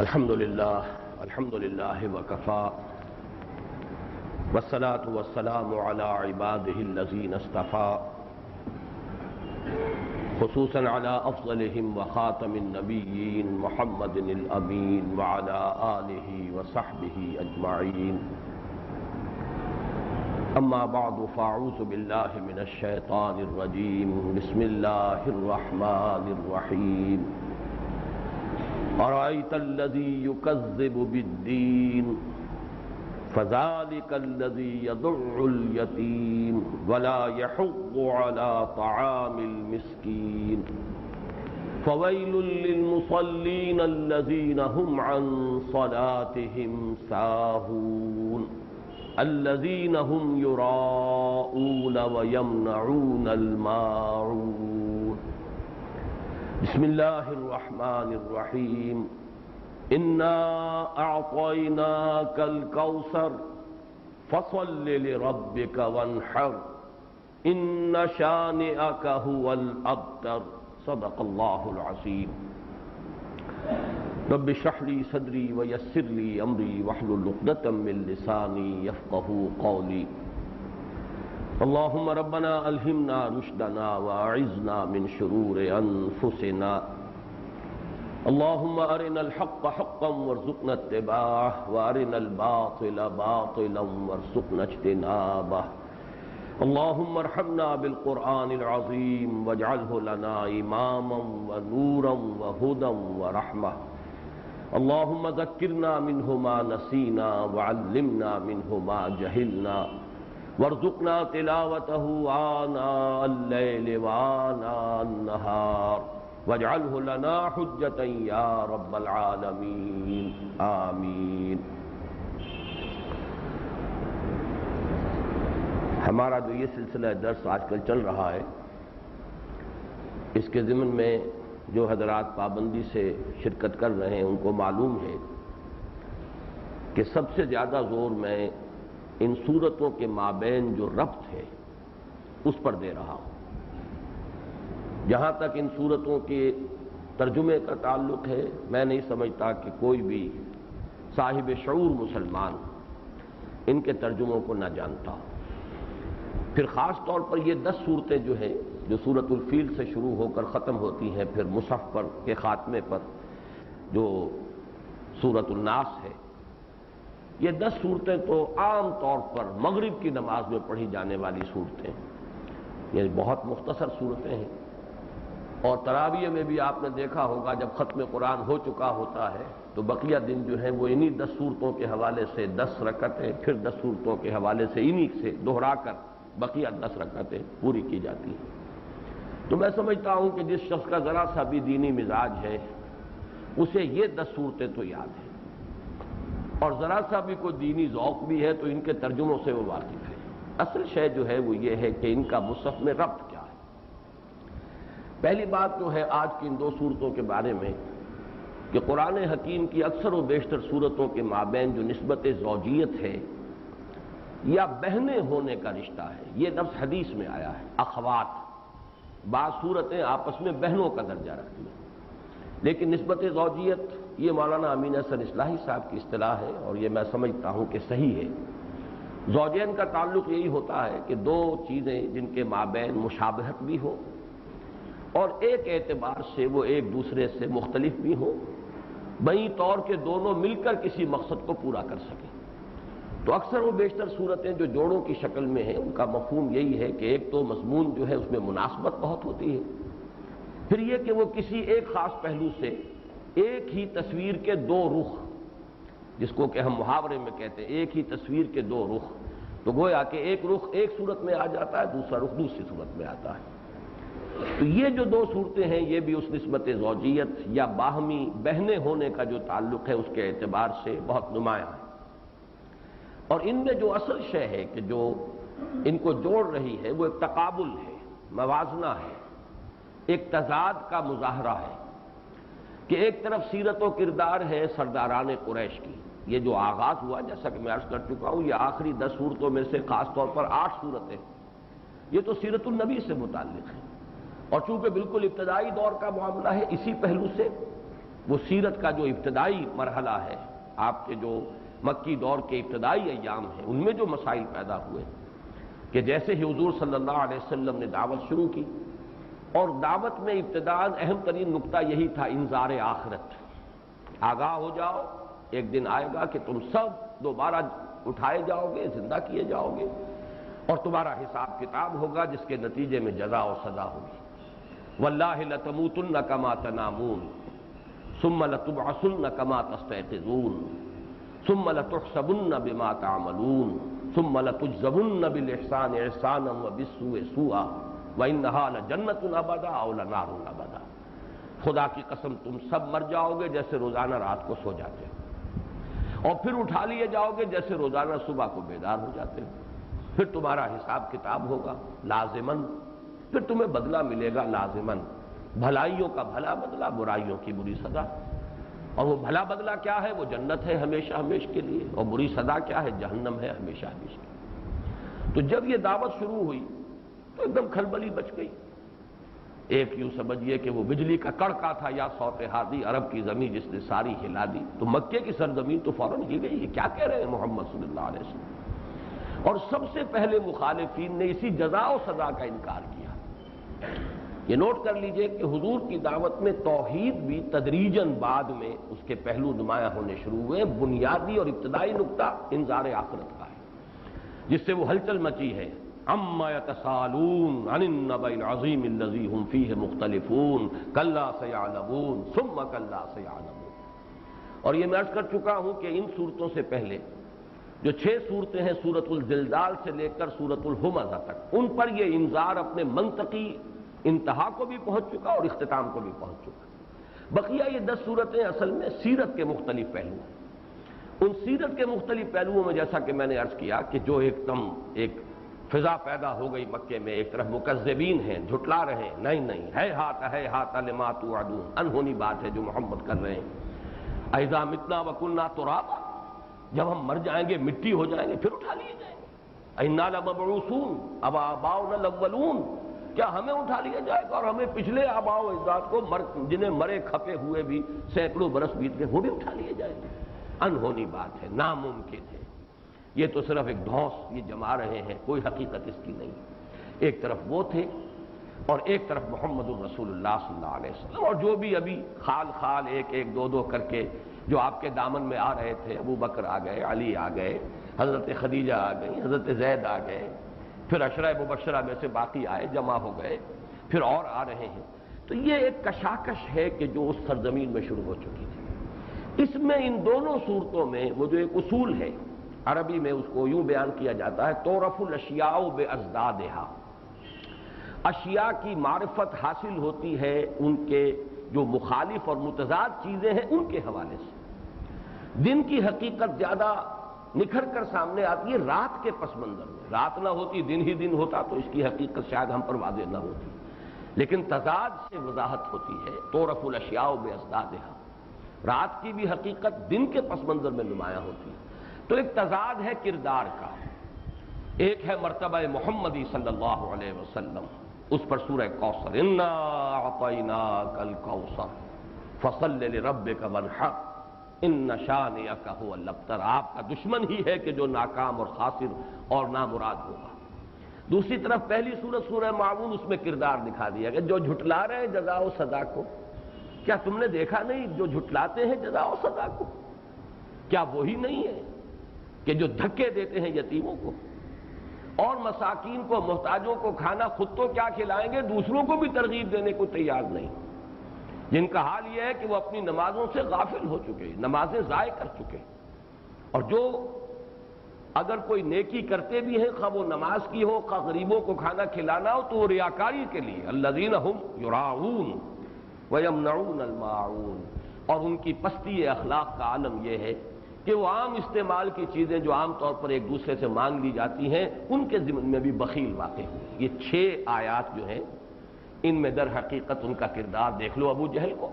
الحمد للہ وکفا والصلاة والسلام علی عباده الذین اصطفى خصوصا علی افضلهم وخاتم النبیین محمد الامین وعلی آلہ وصحبہ اجمعین اما بعد فاعوذ باللہ من الشیطان الرجیم بسم اللہ الرحمن الرحیم أرأيت الذي يكذب بالدين فذلك الذي يدع اليتيم ولا يحض على طعام المسكين فويل للمصلين الذين هم عن صلاتهم ساهون الذين هم يراءون ويمنعون الماعون بسم اللہ الرحمن الرحیم انا اعطیناک الکوثر فصل لربک وانحر ان شانئک هو الابتر صدق اللہ العظیم رب اشرح لی صدری ویسر لی امری واحلل عقدۃ من لسانی یفقهوا قولی اللهم ربنا الہمنا رشدنا واعذنا من شرور انفسنا اللهم ارنا الحق حقا وارزقنا اتباعه وارنا الباطل باطلا وارزقنا اجتنابه اللهم ارحمنا بالقرآن العظيم واجعله لنا اماما ونورا وهدى ورحمة اللهم ذكرنا منه ما نسينا وعلمنا منه ما جهلنا وارزقنا تلاوته آناء الليل وآناء النهار واجعله لنا حجة يا رب العالمين آمین۔ ہمارا جو یہ سلسلہ درس آج کل چل رہا ہے، اس کے ضمن میں جو حضرات پابندی سے شرکت کر رہے ہیں ان کو معلوم ہے کہ سب سے زیادہ زور میں ان صورتوں کے مابین جو ربط ہے اس پر دے رہا ہوں۔ جہاں تک ان صورتوں کے ترجمے کا تعلق ہے، میں نہیں سمجھتا کہ کوئی بھی صاحب شعور مسلمان ان کے ترجموں کو نہ جانتا ہو۔ پھر خاص طور پر یہ 10 صورتیں جو ہیں جو سورۃ الفیل سے شروع ہو کر ختم ہوتی ہیں، پھر مصحف پر کے خاتمے پر جو سورۃ الناس ہے، یہ 10 صورتیں تو عام طور پر مغرب کی نماز میں پڑھی جانے والی صورتیں، یہ بہت مختصر صورتیں ہیں، اور تراویح میں بھی آپ نے دیکھا ہوگا جب ختم قرآن ہو چکا ہوتا ہے تو بقیہ دن جو ہیں وہ انہی 10 صورتوں کے حوالے سے 10 رکعتیں، پھر 10 صورتوں کے حوالے سے انہی سے دوہرا کر بقیہ 10 رکعتیں پوری کی جاتی ہیں۔ تو میں سمجھتا ہوں کہ جس شخص کا ذرا سا بھی دینی مزاج ہے اسے یہ 10 صورتیں تو یاد ہیں، اور ذرا سا بھی کوئی دینی ذوق بھی ہے تو ان کے ترجموں سے وہ واقف ہے۔ اصل شے جو ہے وہ یہ ہے کہ ان کا مصحف میں ربط کیا ہے۔ پہلی بات جو ہے آج کی ان 2 صورتوں کے بارے میں کہ قرآن حکیم کی اکثر و بیشتر صورتوں کے مابین جو نسبت زوجیت ہے یا بہنیں ہونے کا رشتہ ہے، یہ لفظ حدیث میں آیا ہے، اخوات۔ بعض صورتیں آپس میں بہنوں کا درجہ رکھتی ہیں، لیکن نسبت زوجیت یہ مولانا امین حسن اصلاحی صاحب کی اصطلاح ہے، اور یہ میں سمجھتا ہوں کہ صحیح ہے۔ زوجین کا تعلق یہی ہوتا ہے کہ 2 چیزیں جن کے مابین مشابہت بھی ہو اور ایک اعتبار سے وہ ایک دوسرے سے مختلف بھی ہوں، بئی طور کے دونوں مل کر کسی مقصد کو پورا کر سکیں۔ تو اکثر و بیشتر صورتیں جو جوڑوں کی شکل میں ہیں ان کا مفہوم یہی ہے کہ ایک تو مضمون جو ہے اس میں مناسبت بہت ہوتی ہے، پھر یہ کہ وہ کسی ایک خاص پہلو سے ایک ہی تصویر کے 2 رخ، جس کو کہ ہم محاورے میں کہتے ہیں ایک ہی تصویر کے 2 رخ، تو گویا کہ ایک رخ ایک صورت میں آ جاتا ہے، دوسرا رخ دوسری صورت میں آتا ہے۔ تو یہ جو 2 صورتیں ہیں یہ بھی اس نسبت زوجیت یا باہمی بہنیں ہونے کا جو تعلق ہے اس کے اعتبار سے بہت نمایاں ہے، اور ان میں جو اصل شے ہے کہ جو ان کو جوڑ رہی ہے وہ ایک تقابل ہے، موازنہ ہے، ایک تضاد کا مظاہرہ ہے کہ ایک طرف سیرت و کردار ہے سرداران قریش کی، یہ جو آغاز ہوا جیسا کہ میں عرض کر چکا ہوں، یہ آخری 10 صورتوں میں سے خاص طور پر 8 صورتیں یہ تو سیرت النبی سے متعلق ہے، اور چونکہ بالکل ابتدائی دور کا معاملہ ہے اسی پہلو سے وہ سیرت کا جو ابتدائی مرحلہ ہے، آپ کے جو مکی دور کے ابتدائی ایام ہیں، ان میں جو مسائل پیدا ہوئے کہ جیسے ہی حضور صلی اللہ علیہ وسلم نے دعوت شروع کی، اور دعوت میں ابتداءً اہم ترین نقطہ یہی تھا انذار آخرت، آگاہ ہو جاؤ، ایک دن آئے گا کہ تم سب دوبارہ اٹھائے جاؤ گے، زندہ کیے جاؤ گے، اور تمہارا حساب کتاب ہوگا جس کے نتیجے میں جزا و سزا ہوگی۔ واللہ لتموتن کما تنامون ثم لتبعثن کما تستيقظون ثم لتحسبن بما تعملون ثم لتجزون بالاحسان احسانا وبالسوء سوءا وانها لجنة ابدا او لنار ابدا۔ خدا کی قسم تم سب مر جاؤ گے جیسے روزانہ رات کو سو جاتے ہو، اور پھر اٹھا لیے جاؤ گے جیسے روزانہ صبح کو بیدار ہو جاتے ہو، پھر تمہارا حساب کتاب ہوگا لازماً، پھر تمہیں بدلہ ملے گا لازماً، بھلائیوں کا بھلا بدلہ، برائیوں کی بری سزا۔ اور وہ بھلا بدلہ کیا ہے؟ وہ جنت ہے ہمیشہ ہمیشہ کے لیے، اور بری سزا کیا ہے؟ جہنم ہے ہمیشہ ہمیشہ کے لیے۔ تو جب یہ دعوت شروع ہوئی تو ایک دم کھلبلی بچ گئی، ایک یوں سمجھیے کہ وہ بجلی کا کڑکا تھا یا صوت ہادی، عرب کی زمین جس نے ساری ہلا دی، تو مکے کی سرزمین تو فوراً ہل گئی، یہ کیا کہہ رہے ہیں محمد صلی اللہ علیہ وسلم۔ اور سب سے پہلے مخالفین نے اسی جزا و سزا کا انکار کیا۔ یہ نوٹ کر لیجئے کہ حضور کی دعوت میں توحید بھی تدریجاً بعد میں اس کے پہلو نمایاں ہونے شروع ہوئے۔ بنیادی اور ابتدائی نقطہ انذار آخرت کا ہے، جس سے وہ ہلچل مچی ہے۔ عما يتساءلون عن النبأ العظیم الذی هم فیہ مختلفون کلا سیعلمون ثم کلا سیعلمون۔ اور یہ میں عرض کر چکا ہوں کہ ان صورتوں سے پہلے جو 6 صورتیں ہیں سورۃ الزلزال سے لے کر سورۃ الہمزہ تک، ان پر یہ انذار اپنے منطقی انتہا کو بھی پہنچ چکا اور اختتام کو بھی پہنچ چکا۔ بقیہ یہ 10 صورتیں اصل میں سیرت کے مختلف پہلو ہیں۔ ان سیرت کے مختلف پہلوؤں میں جیسا کہ میں نے عرض کیا کہ جو ایک فضا پیدا ہو گئی مکے میں، ایک طرف مکذبین ہیں، جھٹلا رہے ہیں، نہیں ہے ہاتھ لما توعدون، انہونی بات ہے جو محمد کر رہے ہیں۔ اذا متنا وکنا ترابا، جب ہم مر جائیں گے مٹی ہو جائیں گے پھر اٹھا لیے جائیں گے۔ انا لمبعوثون اب آباؤنا الاولون، کیا ہمیں اٹھا لیا جائے گا اور ہمیں پچھلے آباء و اجداد کو جنہیں مرے کھپے ہوئے بھی سینکڑوں برس بیت گئے وہ بھی اٹھا لیے جائیں گے؟ انہونی بات ہے، ناممکن ہے۔ یہ تو صرف ایک ڈھونس یہ جما رہے ہیں، کوئی حقیقت اس کی نہیں۔ ایک طرف وہ تھے اور ایک طرف محمد الرسول اللہ صلی اللہ علیہ وسلم، اور جو بھی ابھی خال ایک دو کر کے جو آپ کے دامن میں آ رہے تھے، ابو بکر آ گئے، علی آ گئے، حضرت خدیجہ آ گئی، حضرت زید آ گئے، پھر عشرہ مبشرہ میں سے باقی آئے، جمع ہو گئے، پھر اور آ رہے ہیں۔ تو یہ ایک کشاکش ہے کہ جو اس سرزمین میں شروع ہو چکی تھی۔ اس میں ان دونوں صورتوں میں وہ جو ایک اصول ہے، عربی میں اس کو یوں بیان کیا جاتا ہے تعرف الاشیاء بازدادھا، اشیاء کی معرفت حاصل ہوتی ہے ان کے جو مخالف اور متضاد چیزیں ہیں ان کے حوالے سے۔ دن کی حقیقت زیادہ نکھر کر سامنے آتی ہے رات کے پس منظر میں۔ رات نہ ہوتی دن ہی دن ہوتا تو اس کی حقیقت شاید ہم پر واضح نہ ہوتی، لیکن تضاد سے وضاحت ہوتی ہے۔ تعرف الاشیاء بازدادھا، رات کی بھی حقیقت دن کے پس منظر میں نمایاں ہوتی ہے۔ تو ایک تضاد ہے کردار کا، ایک ہے مرتبہ محمدی صلی اللہ علیہ وسلم، اس پر سورہ کوثر، انا اعطیناک الکوثر فصل لربک وانحر ان شانئک هو الابتر، آپ کا دشمن ہی ہے کہ جو ناکام اور خاسر اور نامراد ہوگا۔ دوسری طرف پہلی سورت سورہ معون، اس میں کردار دکھا دیا کہ جو جھٹلا رہے ہیں جزا و سزا کو، کیا تم نے دیکھا نہیں جو جھٹلاتے ہیں جزا و سزا کو، کیا وہی نہیں ہے کہ جو دھکے دیتے ہیں یتیموں کو اور مساکین کو، محتاجوں کو کھانا خود تو کیا کھلائیں گے دوسروں کو بھی ترغیب دینے کو تیار نہیں، جن کا حال یہ ہے کہ وہ اپنی نمازوں سے غافل ہو چکے، نمازیں ضائع کر چکے، اور جو اگر کوئی نیکی کرتے بھی ہیں خواہ وہ نماز کی ہو خواہ غریبوں کو کھانا کھلانا ہو تو وہ ریاکاری کے لیے، الذین هم یراؤون ویمنعون الماعون، اور ان کی پستی اخلاق کا عالم یہ ہے کہ وہ عام استعمال کی چیزیں جو عام طور پر ایک دوسرے سے مانگ لی جاتی ہیں ان کے ضمن میں بھی بخیل واقع ہوئی۔ یہ 6 آیات جو ہیں ان میں در حقیقت ان کا کردار دیکھ لو، ابو جہل کو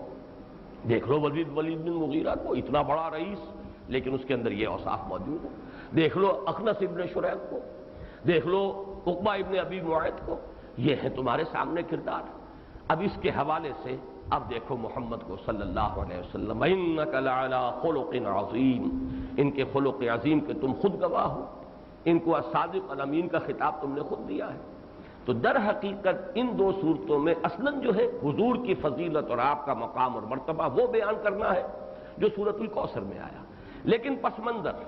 دیکھ لو، ولید بن مغیرہ کو، اتنا بڑا رئیس لیکن اس کے اندر یہ اوصاف موجود ہیں، دیکھ لو اخنس ابن شریح کو، دیکھ لو عقبہ ابن ابی معیط کو، یہ ہے تمہارے سامنے کردار۔ اب اس کے حوالے سے اب دیکھو محمد کو صلی اللہ علیہ وسلم، انک لعلی خلق عظیم، ان کے خلق عظیم کے تم خود گواہ ہو، ان کو الصادق الامین کا خطاب تم نے خود دیا ہے۔ تو در حقیقت ان دو صورتوں میں اصلاً جو ہے حضور کی فضیلت اور آپ کا مقام اور مرتبہ وہ بیان کرنا ہے جو سورۃ الکوثر میں آیا، لیکن پس منظر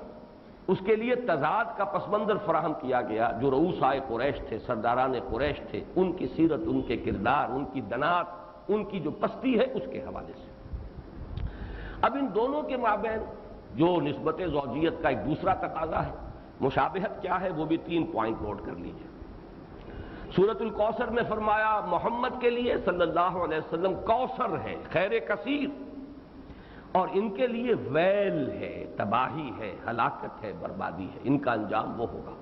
اس کے لیے تضاد کا پس منظر فراہم کیا گیا، جو رؤوسائے قریش تھے، سرداران قریش تھے، ان کی سیرت، ان کے کردار، ان کی دنات، ان کی جو پستی ہے اس کے حوالے سے۔ اب ان دونوں کے مابین جو نسبت زوجیت کا ایک دوسرا تقاضا ہے، مشابہت کیا ہے، وہ بھی 3 پوائنٹ نوٹ کر لیجیے۔ سورۃ الکوثر میں فرمایا محمد کے لیے صلی اللہ علیہ وسلم کوثر ہے، خیر کثیر، اور ان کے لیے ویل ہے، تباہی ہے، ہلاکت ہے، بربادی ہے، ان کا انجام وہ ہوگا۔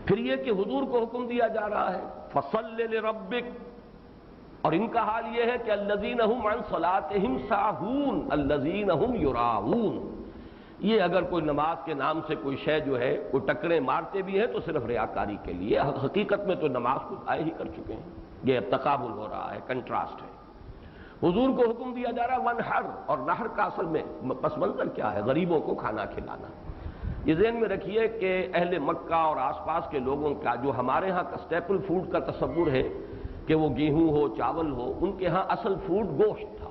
پھر یہ کہ حضور کو حکم دیا جا رہا ہے فصل لربک، اور ان کا حال یہ ہے کہ الذین هم عن صلاتهم ساہون الذین هم یراؤون، یہ اگر کوئی نماز کے نام سے کوئی شے جو ہے کوئی ٹکریں مارتے بھی ہیں تو صرف ریاکاری کے لیے، حقیقت میں تو نماز کو ضائع ہی کر چکے ہیں۔ یہ تقابل ہو رہا ہے، کنٹراسٹ ہے۔ حضور کو حکم دیا جا رہا ہے ونحر، اور نحر کا اصل میں پس منظر کیا ہے، غریبوں کو کھانا کھلانا۔ یہ ذہن میں رکھیے کہ اہل مکہ اور آس پاس کے لوگوں کا جو ہمارے ہاں کا اسٹیپل فوڈ کا تصور ہے کہ وہ گیہوں ہو، چاول ہو، ان کے ہاں اصل فوڈ گوشت تھا۔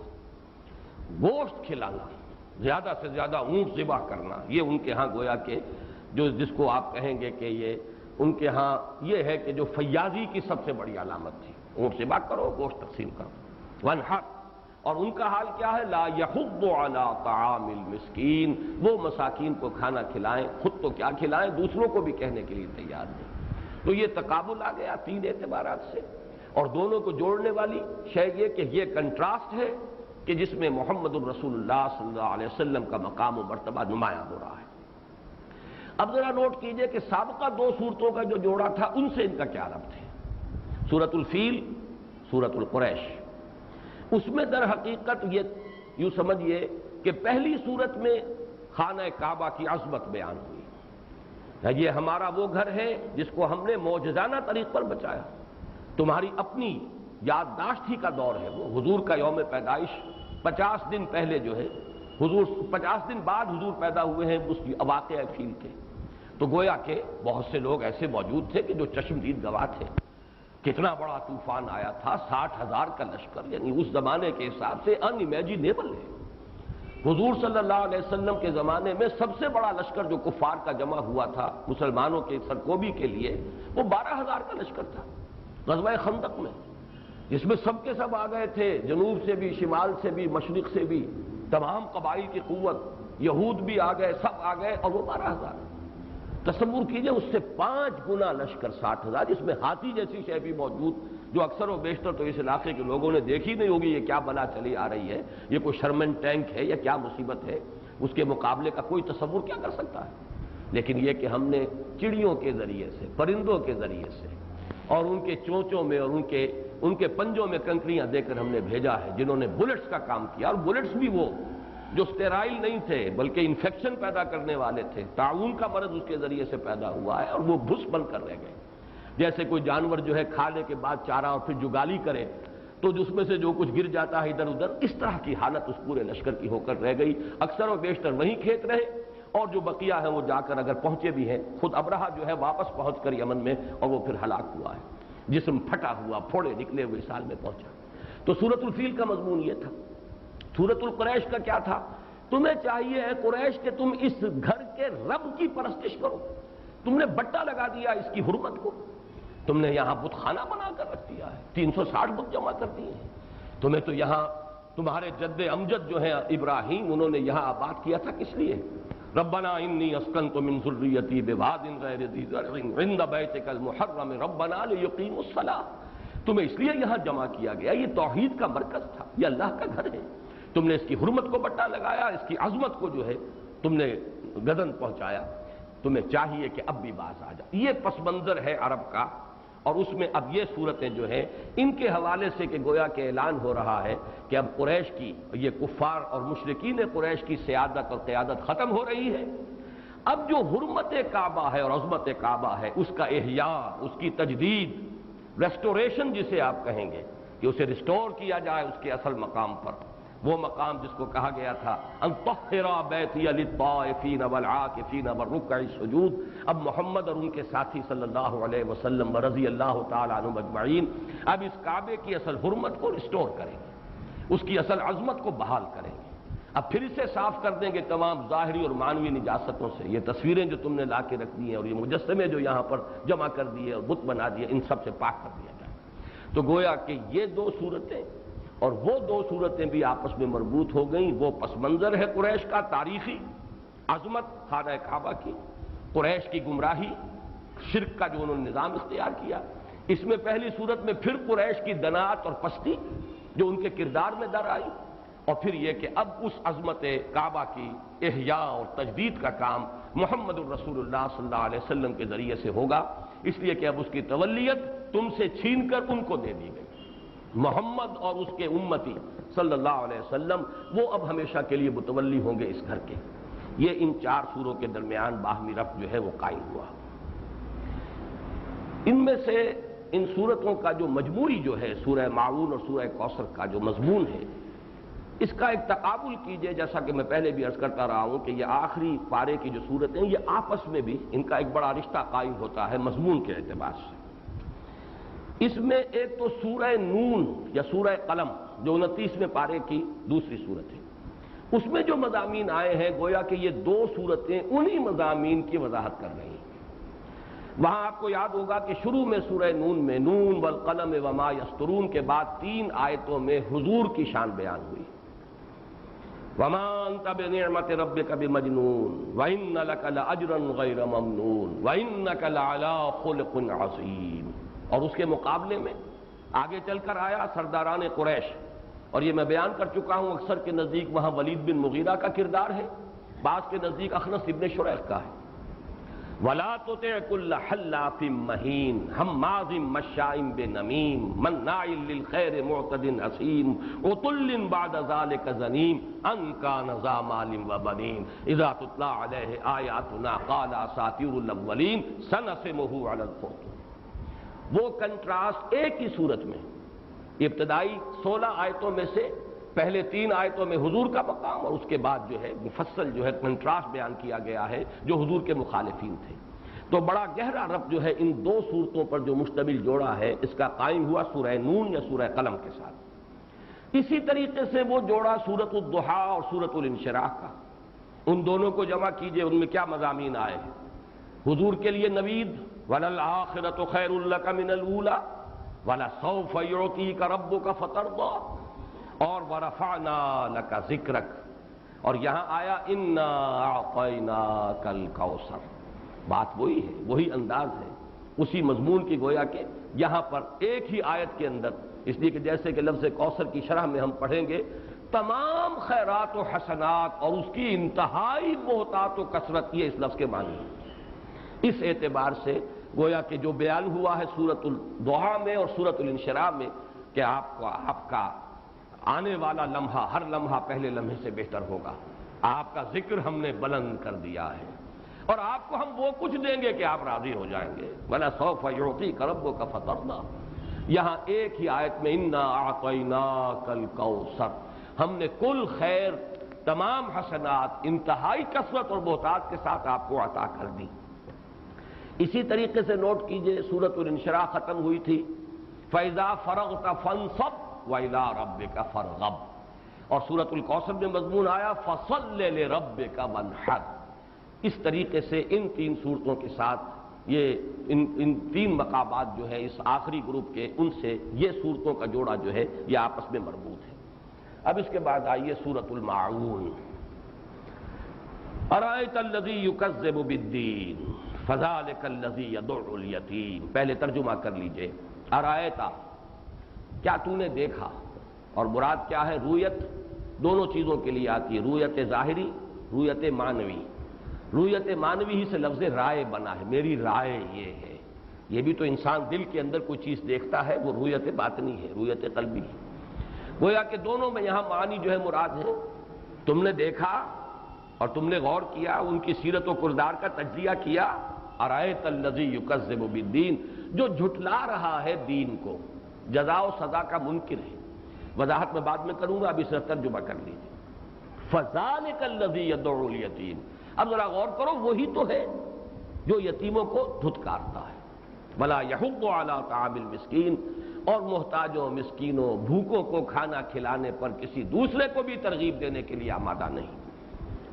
گوشت کھلانا، زیادہ سے زیادہ اونٹ ذبح کرنا، یہ ان کے ہاں گویا کہ جس کو آپ کہیں گے کہ یہ ان کے ہاں یہ ہے کہ جو فیاضی کی سب سے بڑی علامت تھی، اونٹ ذبح کرو، گوشت تقسیم کرو، ونحر۔ اور ان کا حال کیا ہے، لا یحض علی طعام المسکین، وہ مساکین کو کھانا کھلائیں، خود تو کیا کھلائیں، دوسروں کو بھی کہنے کے لیے تیار نہیں۔ تو یہ تقابل آ گیا 3 اعتبارات سے، اور دونوں کو جوڑنے والی شے یہ کہ یہ کنٹراسٹ ہے کہ جس میں محمد الرسول اللہ صلی اللہ علیہ وسلم کا مقام و مرتبہ نمایاں ہو رہا ہے۔ اب ذرا نوٹ کیجئے کہ سابقہ 2 صورتوں کا جو جوڑا تھا ان سے ان کا کیا ربط ہے۔ سورۃ الفیل، سورۃ القریش، اس میں در حقیقت یہ یوں سمجھیے کہ پہلی صورت میں خانہ کعبہ کی عظمت بیان ہوئی، یہ ہمارا وہ گھر ہے جس کو ہم نے معجزانہ طریق پر بچایا، تمہاری اپنی یادداشت ہی کا دور ہے وہ۔ حضور کا یوم پیدائش 50 دن پہلے جو ہے، حضور 50 دن بعد حضور پیدا ہوئے ہیں اس واقعہ فیل کے، تو گویا کہ بہت سے لوگ ایسے موجود تھے کہ جو چشمدید گواہ تھے۔ کتنا بڑا طوفان آیا تھا، 60,000 کا لشکر، یعنی اس زمانے کے حساب سے ان امیجینیبل ہے۔ حضور صلی اللہ علیہ وسلم کے زمانے میں سب سے بڑا لشکر جو کفار کا جمع ہوا تھا مسلمانوں کے سرکوبی کے لیے، وہ 12,000 کا لشکر تھا غزوہ خندق میں، جس میں سب کے سب آ گئے تھے، جنوب سے بھی، شمال سے بھی، مشرق سے بھی، تمام قبائل کی قوت، یہود بھی آ گئے، سب آ گئے، اور وہ 12,000۔ تصور کیجئے اس سے 5 گنا لشکر 60,000، جس میں ہاتھی جیسی شے بھی موجود، جو اکثر و بیشتر تو اس علاقے کے لوگوں نے دیکھی نہیں ہوگی، یہ کیا بلا چلی آ رہی ہے، یہ کوئی شرمن ٹینک ہے یا کیا مصیبت ہے، اس کے مقابلے کا کوئی تصور کیا کر سکتا ہے۔ لیکن یہ کہ ہم نے چڑیوں کے ذریعے سے، پرندوں کے ذریعے سے، اور ان کے چونچوں میں اور ان کے پنجوں میں کنکریاں دے کر ہم نے بھیجا ہے، جنہوں نے بلٹس کا کام کیا، اور بلٹس بھی وہ جو اسٹیرائل نہیں تھے بلکہ انفیکشن پیدا کرنے والے تھے، تعاون کا مرض اس کے ذریعے سے پیدا ہوا ہے، اور وہ بھس بن کر رہ گئے۔ جیسے کوئی جانور جو ہے کھانے کے بعد چارہ اور پھر جگالی کرے تو اس میں سے جو کچھ گر جاتا ہے ادھر ادھر، اس طرح کی حالت اس پورے لشکر کی ہو کر رہ گئی۔ اکثر و بیشتر وہیں کھیت رہے، اور جو بقیہ ہیں وہ جا کر اگر پہنچے بھی ہیں، خود ابرہہ جو ہے واپس پہنچ کر یمن میں، اور وہ پھر ہلاک ہوا ہے، جسم پھٹا ہوا، پھوڑے نکلے ہوئے سال میں پہنچا۔ تو سورۃ الفیل کا مضمون یہ تھا۔ سورۃ القریش کا کیا تھا؟ تمہیں چاہیے ہے قریش کہ تم اس گھر کے رب کی پرستش کرو، تم نے بٹا لگا دیا اس کی حرمت کو، تم نے یہاں بت خانہ بنا کر رکھ دیا ہے، 360 بت جمع کر دیے ہیں، تمہیں تو یہاں تمہارے جد امجد جو ہیں ابراہیم، انہوں نے یہاں آباد کیا تھا، کس لیے؟ ربنا انی اسکنت من ذریتی بواد غیر ذی زرع عند بیتک المحرم ربنا لیقیموا الصلاۃ، تمہیں اس لیے یہاں جمع کیا گیا، یہ توحید کا مرکز تھا، یہ اللہ کا گھر ہے، تم نے اس کی حرمت کو بٹا لگایا، اس کی عظمت کو جو ہے تم نے گدن پہنچایا، تمہیں چاہیے کہ اب بھی باز آ جائے۔ یہ پس منظر ہے عرب کا، اور اس میں اب یہ صورتیں جو ہیں ان کے حوالے سے کہ گویا کہ اعلان ہو رہا ہے کہ اب قریش کی، یہ کفار اور مشرکین قریش کی سیادت اور قیادت ختم ہو رہی ہے، اب جو حرمت کعبہ ہے اور عظمت کعبہ ہے اس کا احیاء، اس کی تجدید، ریسٹوریشن جسے آپ کہیں گے، کہ اسے ریسٹور کیا جائے اس کے اصل مقام پر، وہ مقام جس کو کہا گیا تھا ان طہر بیتی للطائفین والعاکفین والرکع السجود۔ اب محمد اور ان کے ساتھی صلی اللہ علیہ وسلم رضی اللہ تعالی عنہم اجمعین اب اس کعبے کی اصل حرمت کو ریسٹور کریں گے، اس کی اصل عظمت کو بحال کریں گے، اب پھر اسے صاف کر دیں گے تمام ظاہری اور معنوی نجاستوں سے۔ یہ تصویریں جو تم نے لا کے رکھ دی ہیں اور یہ مجسمے جو یہاں پر جمع کر دیے اور بت بنا دیے، ان سب سے پاک کر دیا جائے۔ تو گویا کہ یہ دو صورتیں اور وہ دو صورتیں بھی آپس میں مربوط ہو گئیں۔ وہ پس منظر ہے قریش کا تاریخی، عظمت خانہ کعبہ کی، قریش کی گمراہی، شرک کا جو انہوں نے نظام اختیار کیا۔ اس میں پہلی صورت میں پھر قریش کی دنات اور پستی جو ان کے کردار میں در آئی، اور پھر یہ کہ اب اس عظمت کعبہ کی احیاء اور تجدید کا کام محمد الرسول اللہ صلی اللہ علیہ وسلم کے ذریعے سے ہوگا، اس لیے کہ اب اس کی تولیت تم سے چھین کر ان کو دے دی گئی۔ محمد اور اس کے امتی صلی اللہ علیہ وسلم وہ اب ہمیشہ کے لیے متولی ہوں گے اس گھر کے۔ یہ ان چار سوروں کے درمیان باہمی ربط جو ہے وہ قائم ہوا۔ ان میں سے ان سورتوں کا جو مجموعی جو ہے سورہ معون اور سورہ کوثر کا جو مضمون ہے، اس کا ایک تقابل کیجئے، جیسا کہ میں پہلے بھی عرض کرتا رہا ہوں کہ یہ آخری پارے کی جو سورتیں یہ آپس میں بھی ان کا ایک بڑا رشتہ قائم ہوتا ہے مضمون کے اعتبار سے۔ اس میں ایک تو سورہ نون یا سورہ قلم جو 29ویں پارے کی دوسری صورت ہے، اس میں جو مضامین آئے ہیں گویا کہ یہ دو صورتیں انہی مضامین کی وضاحت کر رہی ہیں۔ وہاں آپ کو یاد ہوگا کہ شروع میں سورہ نون میں نون والقلم وما یسطرون کے بعد 3 آیتوں میں حضور کی شان بیان ہوئی۔ وما انت بنعمت ربک بمجنون وان لک لاجرا غیر ممنون وانک لعلی خلق عظیم۔ اور اس کے مقابلے میں آگے چل کر آیا سرداران قریش، اور یہ میں بیان کر چکا ہوں اکثر کے نزدیک وہاں ولید بن مغیرہ کا کردار ہے، بعض کے نزدیک اخنس ابن شریح کا ہے۔ وَلَا تُطِعْ كُلَّ حَلَّافٍ مَّهِينٍ هَمَّازٍ مَّشَّاءٍ بِنَمِيمٍ مَّنَّاعٍ لِّلْخَيْرِ مُعْتَدٍ أَثِيمٍ عُتُلٍّ بَعْدَ ذَلِكَ زَنِيمٍ أَن كَانَ ذَا مَالٍ وَبَنِينَ إِذَا تُتْلَىٰ عَلَيْهِ آيَاتُنَا قَالَ أَسَاطِيرُ الْأَوَّلِينَ سَنَسِمُهُ عَلَى الْخُرْطُمِ۔ وہ کنٹراسٹ ایک ہی صورت میں ابتدائی 16 آیتوں میں سے پہلے 3 آیتوں میں حضور کا مقام اور اس کے بعد جو ہے مفصل جو ہے کنٹراسٹ بیان کیا گیا ہے جو حضور کے مخالفین تھے۔ تو بڑا گہرا ربط جو ہے ان دو صورتوں پر جو مشتمل جوڑا ہے اس کا قائم ہوا سورہ نون یا سورہ قلم کے ساتھ۔ اسی طریقے سے وہ جوڑا سورۃ الضحیٰ اور سورۃ الانشراح کا، ان دونوں کو جمع کیجئے، ان میں کیا مضامین آئے ہیں؟ حضور کے لیے نوید وَلَلْآخِرَةُ خَيْرٌ لَكَ مِنَ الْأُولَىٰ وَلَسَوْفَ يُعْطِيكَ رَبُّكَ فَتَرْضَىٰ، اور وَرَفَعْنَا لَكَ ذِكْرَكَ، اور یہاں آیا إِنَّا أَعْطَيْنَاكَ الْكَوْثَرَ۔ بات وہی ہے، وہی انداز ہے، اسی مضمون کی گویا کہ یہاں پر ایک ہی آیت کے اندر، اس لیے کہ جیسے کہ لفظ کوثر کی شرح میں ہم پڑھیں گے تمام خیرات و حسنات اور اس کی انتہائی بہتات و کثرت، یہ اس لفظ کے معنی ہے۔ اس اعتبار سے گویا کہ جو بیان ہوا ہے سورۃ الضحیٰ میں اور سورۃ الانشراح میں کہ آپ کا آنے والا لمحہ ہر لمحہ پہلے لمحے سے بہتر ہوگا، آپ کا ذکر ہم نے بلند کر دیا ہے، اور آپ کو ہم وہ کچھ دیں گے کہ آپ راضی ہو جائیں گے۔ وَلَسَوْفَ يُعْطِيكَ رَبُّكَ فَتَرْضَىٰ، یہاں ایک ہی آیت میں إِنَّا أَعْطَيْنَاكَ الْكَوْثَرَ، ہم نے کل خیر تمام حسنات انتہائی کثرت اور بہتات کے ساتھ آپ کو عطا کر دی۔ اسی طریقے سے نوٹ کیجئے سورۃ الانشراح ختم ہوئی تھی فَإِذَا فَرَغْتَ فَانصَبْ وَإِلَىٰ رَبِّكَ فَارْغَب، اور سورۃ الکوثر میں مضمون آیا فَصَلِّ لِرَبِّكَ وَانْحَرْ۔ اس طریقے سے ان 3 صورتوں کے ساتھ یہ ان 3 مقامات جو ہے اس آخری گروپ کے، ان سے یہ صورتوں کا جوڑا جو ہے یہ آپس میں مربوط ہے۔ اب اس کے بعد آئیے سورۃ الماعون۔ أَرَأَيْتَ الَّذِي يُكَذِّبُ بِالدِّينِ فَذَلِكَ الَّذِي يَدُعُّ الْيَتِيمَ۔ پہلے ترجمہ کر لیجئے، ارایتا، کیا تو نے دیکھا، اور مراد کیا ہے؟ رویت دونوں چیزوں کے لیے آتی ہے، رویت ظاہری، رویت معنوی۔ رویت معنوی ہی سے لفظ رائے بنا ہے، میری رائے یہ ہے، یہ بھی تو انسان دل کے اندر کوئی چیز دیکھتا ہے، وہ رویت باطنی ہے، رویت قلبی ہے۔ گویا کہ دونوں میں یہاں معنی جو ہے مراد ہے، تم نے دیکھا اور تم نے غور کیا، ان کی سیرت و کردار کا تجزیہ کیا۔ ارایت الذی یکذب بالدین، جو جھٹلا رہا ہے دین کو، جزا و سزا کا منکر ہے. وضاحت میں بعد میں کروں گا، اب اس ترجمہ کر لیجیے. فَذَلِكَ الَّذِي يَدْعُو الْيَتِيمَ. اب ذرا غور کرو، وہی تو ہے جو یتیموں کو دھتکارتا ہے. وَلَا يَحُضُّ عَلَىٰ طَعَامِ الْمِسْكِينِ، اور محتاجوں مسکینوں بھوکوں کو کھانا کھلانے پر کسی دوسرے کو بھی ترغیب دینے کے لیے آمادہ نہیں.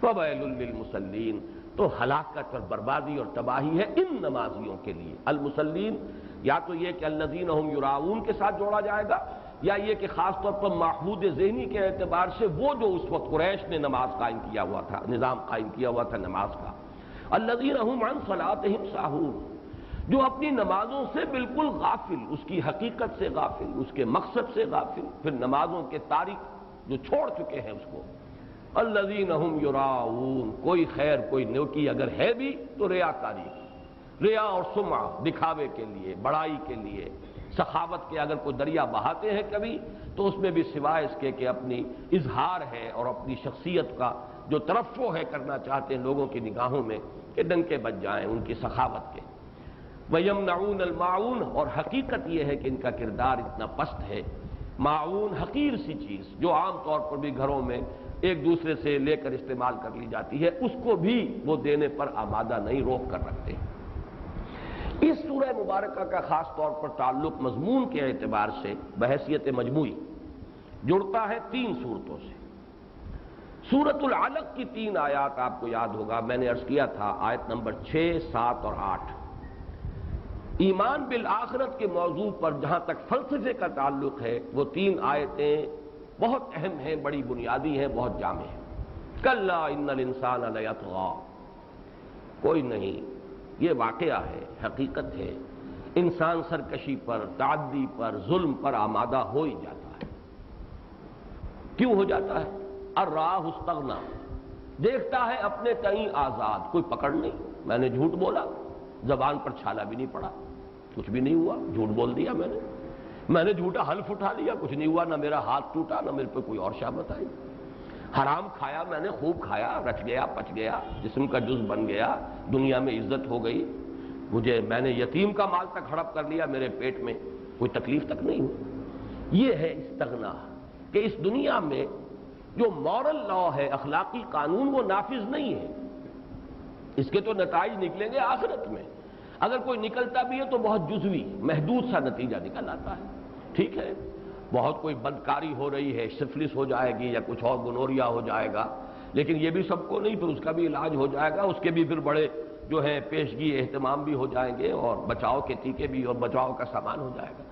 فَوَيْلٌ لِّلْمُصَلِّينَ، تو ہلاکت اور بربادی اور تباہی ہے ان نمازیوں کے لیے. المصلین یا تو یہ کہ الذین هم یراؤون کے ساتھ جوڑا جائے گا، یا یہ کہ خاص طور پر معہود ذہنی کے اعتبار سے وہ جو اس وقت قریش نے نماز قائم کیا ہوا تھا، نظام قائم کیا ہوا تھا نماز کا. الذین هم عن صلاتهم ساہون، جو اپنی نمازوں سے بالکل غافل، اس کی حقیقت سے غافل، اس کے مقصد سے غافل، پھر نمازوں کے تارک جو چھوڑ چکے ہیں اس کو. الذین هم یراؤون، کوئی خیر کوئی نیکی اگر ہے بھی تو ریاکاری، ریا اور سمعہ، دکھاوے کے لیے، بڑائی کے لیے. سخاوت کے اگر کوئی دریا بہاتے ہیں کبھی تو اس میں بھی سوائے اس کے کہ اپنی اظہار ہے اور اپنی شخصیت کا جو ترفع ہے کرنا چاہتے ہیں لوگوں کی نگاہوں میں کہ ڈنکے بج جائیں ان کی سخاوت کے. وَيَمْنَعُونَ الْمَاعُونَ، اور حقیقت یہ ہے کہ ان کا کردار اتنا پست ہے. معون حقیر سی چیز جو عام طور پر بھی گھروں میں ایک دوسرے سے لے کر استعمال کر لی جاتی ہے، اس کو بھی وہ دینے پر آمادہ نہیں، روک کر رکھتے ہیں. اس سورہ مبارکہ کا خاص طور پر تعلق مضمون کے اعتبار سے بحیثیت مجموعی جڑتا ہے 3 صورتوں سے. سورۃ العلق کی 3 آیات آپ کو یاد ہوگا، میں نے عرض کیا تھا آیت نمبر 6، 7 اور 8. ایمان بالآخرت کے موضوع پر جہاں تک فلسفے کا تعلق ہے وہ 3 آیتیں بہت اہم ہیں، بڑی بنیادی ہیں، بہت جامع ہیں. کلا ان الانسان لیطغی، کوئی نہیں، یہ واقعہ ہے، حقیقت ہے، انسان سرکشی پر، تعدی پر، ظلم پر آمادہ ہو ہی جاتا ہے. کیوں ہو جاتا ہے؟ الراہ استغنا، دیکھتا ہے اپنے تئیں آزاد، کوئی پکڑ نہیں. میں نے جھوٹ بولا، زبان پر چھالا بھی نہیں پڑا، کچھ بھی نہیں ہوا، جھوٹ بول دیا میں نے جھوٹا حلف اٹھا لیا، کچھ نہیں ہوا، نہ میرا ہاتھ ٹوٹا، نہ میرے پہ کوئی اور شامت آئی. حرام کھایا میں نے، خوب کھایا، رچ گیا، پچ گیا، جسم کا جز بن گیا، دنیا میں عزت ہو گئی. میں نے یتیم کا مال تک ہڑپ کر لیا، میرے پیٹ میں کوئی تکلیف تک نہیں ہوئی. یہ ہے استغنا، کہ اس دنیا میں جو مورل لا ہے، اخلاقی قانون، وہ نافذ نہیں ہے. اس کے تو نتائج نکلیں گے آخرت میں. اگر کوئی نکلتا بھی ہے تو بہت جزوی، محدود سا نتیجہ نکل آتا ہے. ٹھیک ہے، بہت کوئی بدکاری ہو رہی ہے، سفلس ہو جائے گی یا کچھ اور گنوریا ہو جائے گا، لیکن یہ بھی سب کو نہیں، پھر اس کا بھی علاج ہو جائے گا، اس کے بھی پھر بڑے جو ہے پیشگی اہتمام بھی ہو جائیں گے، اور بچاؤ کے ٹیکے بھی اور بچاؤ کا سامان ہو جائے گا.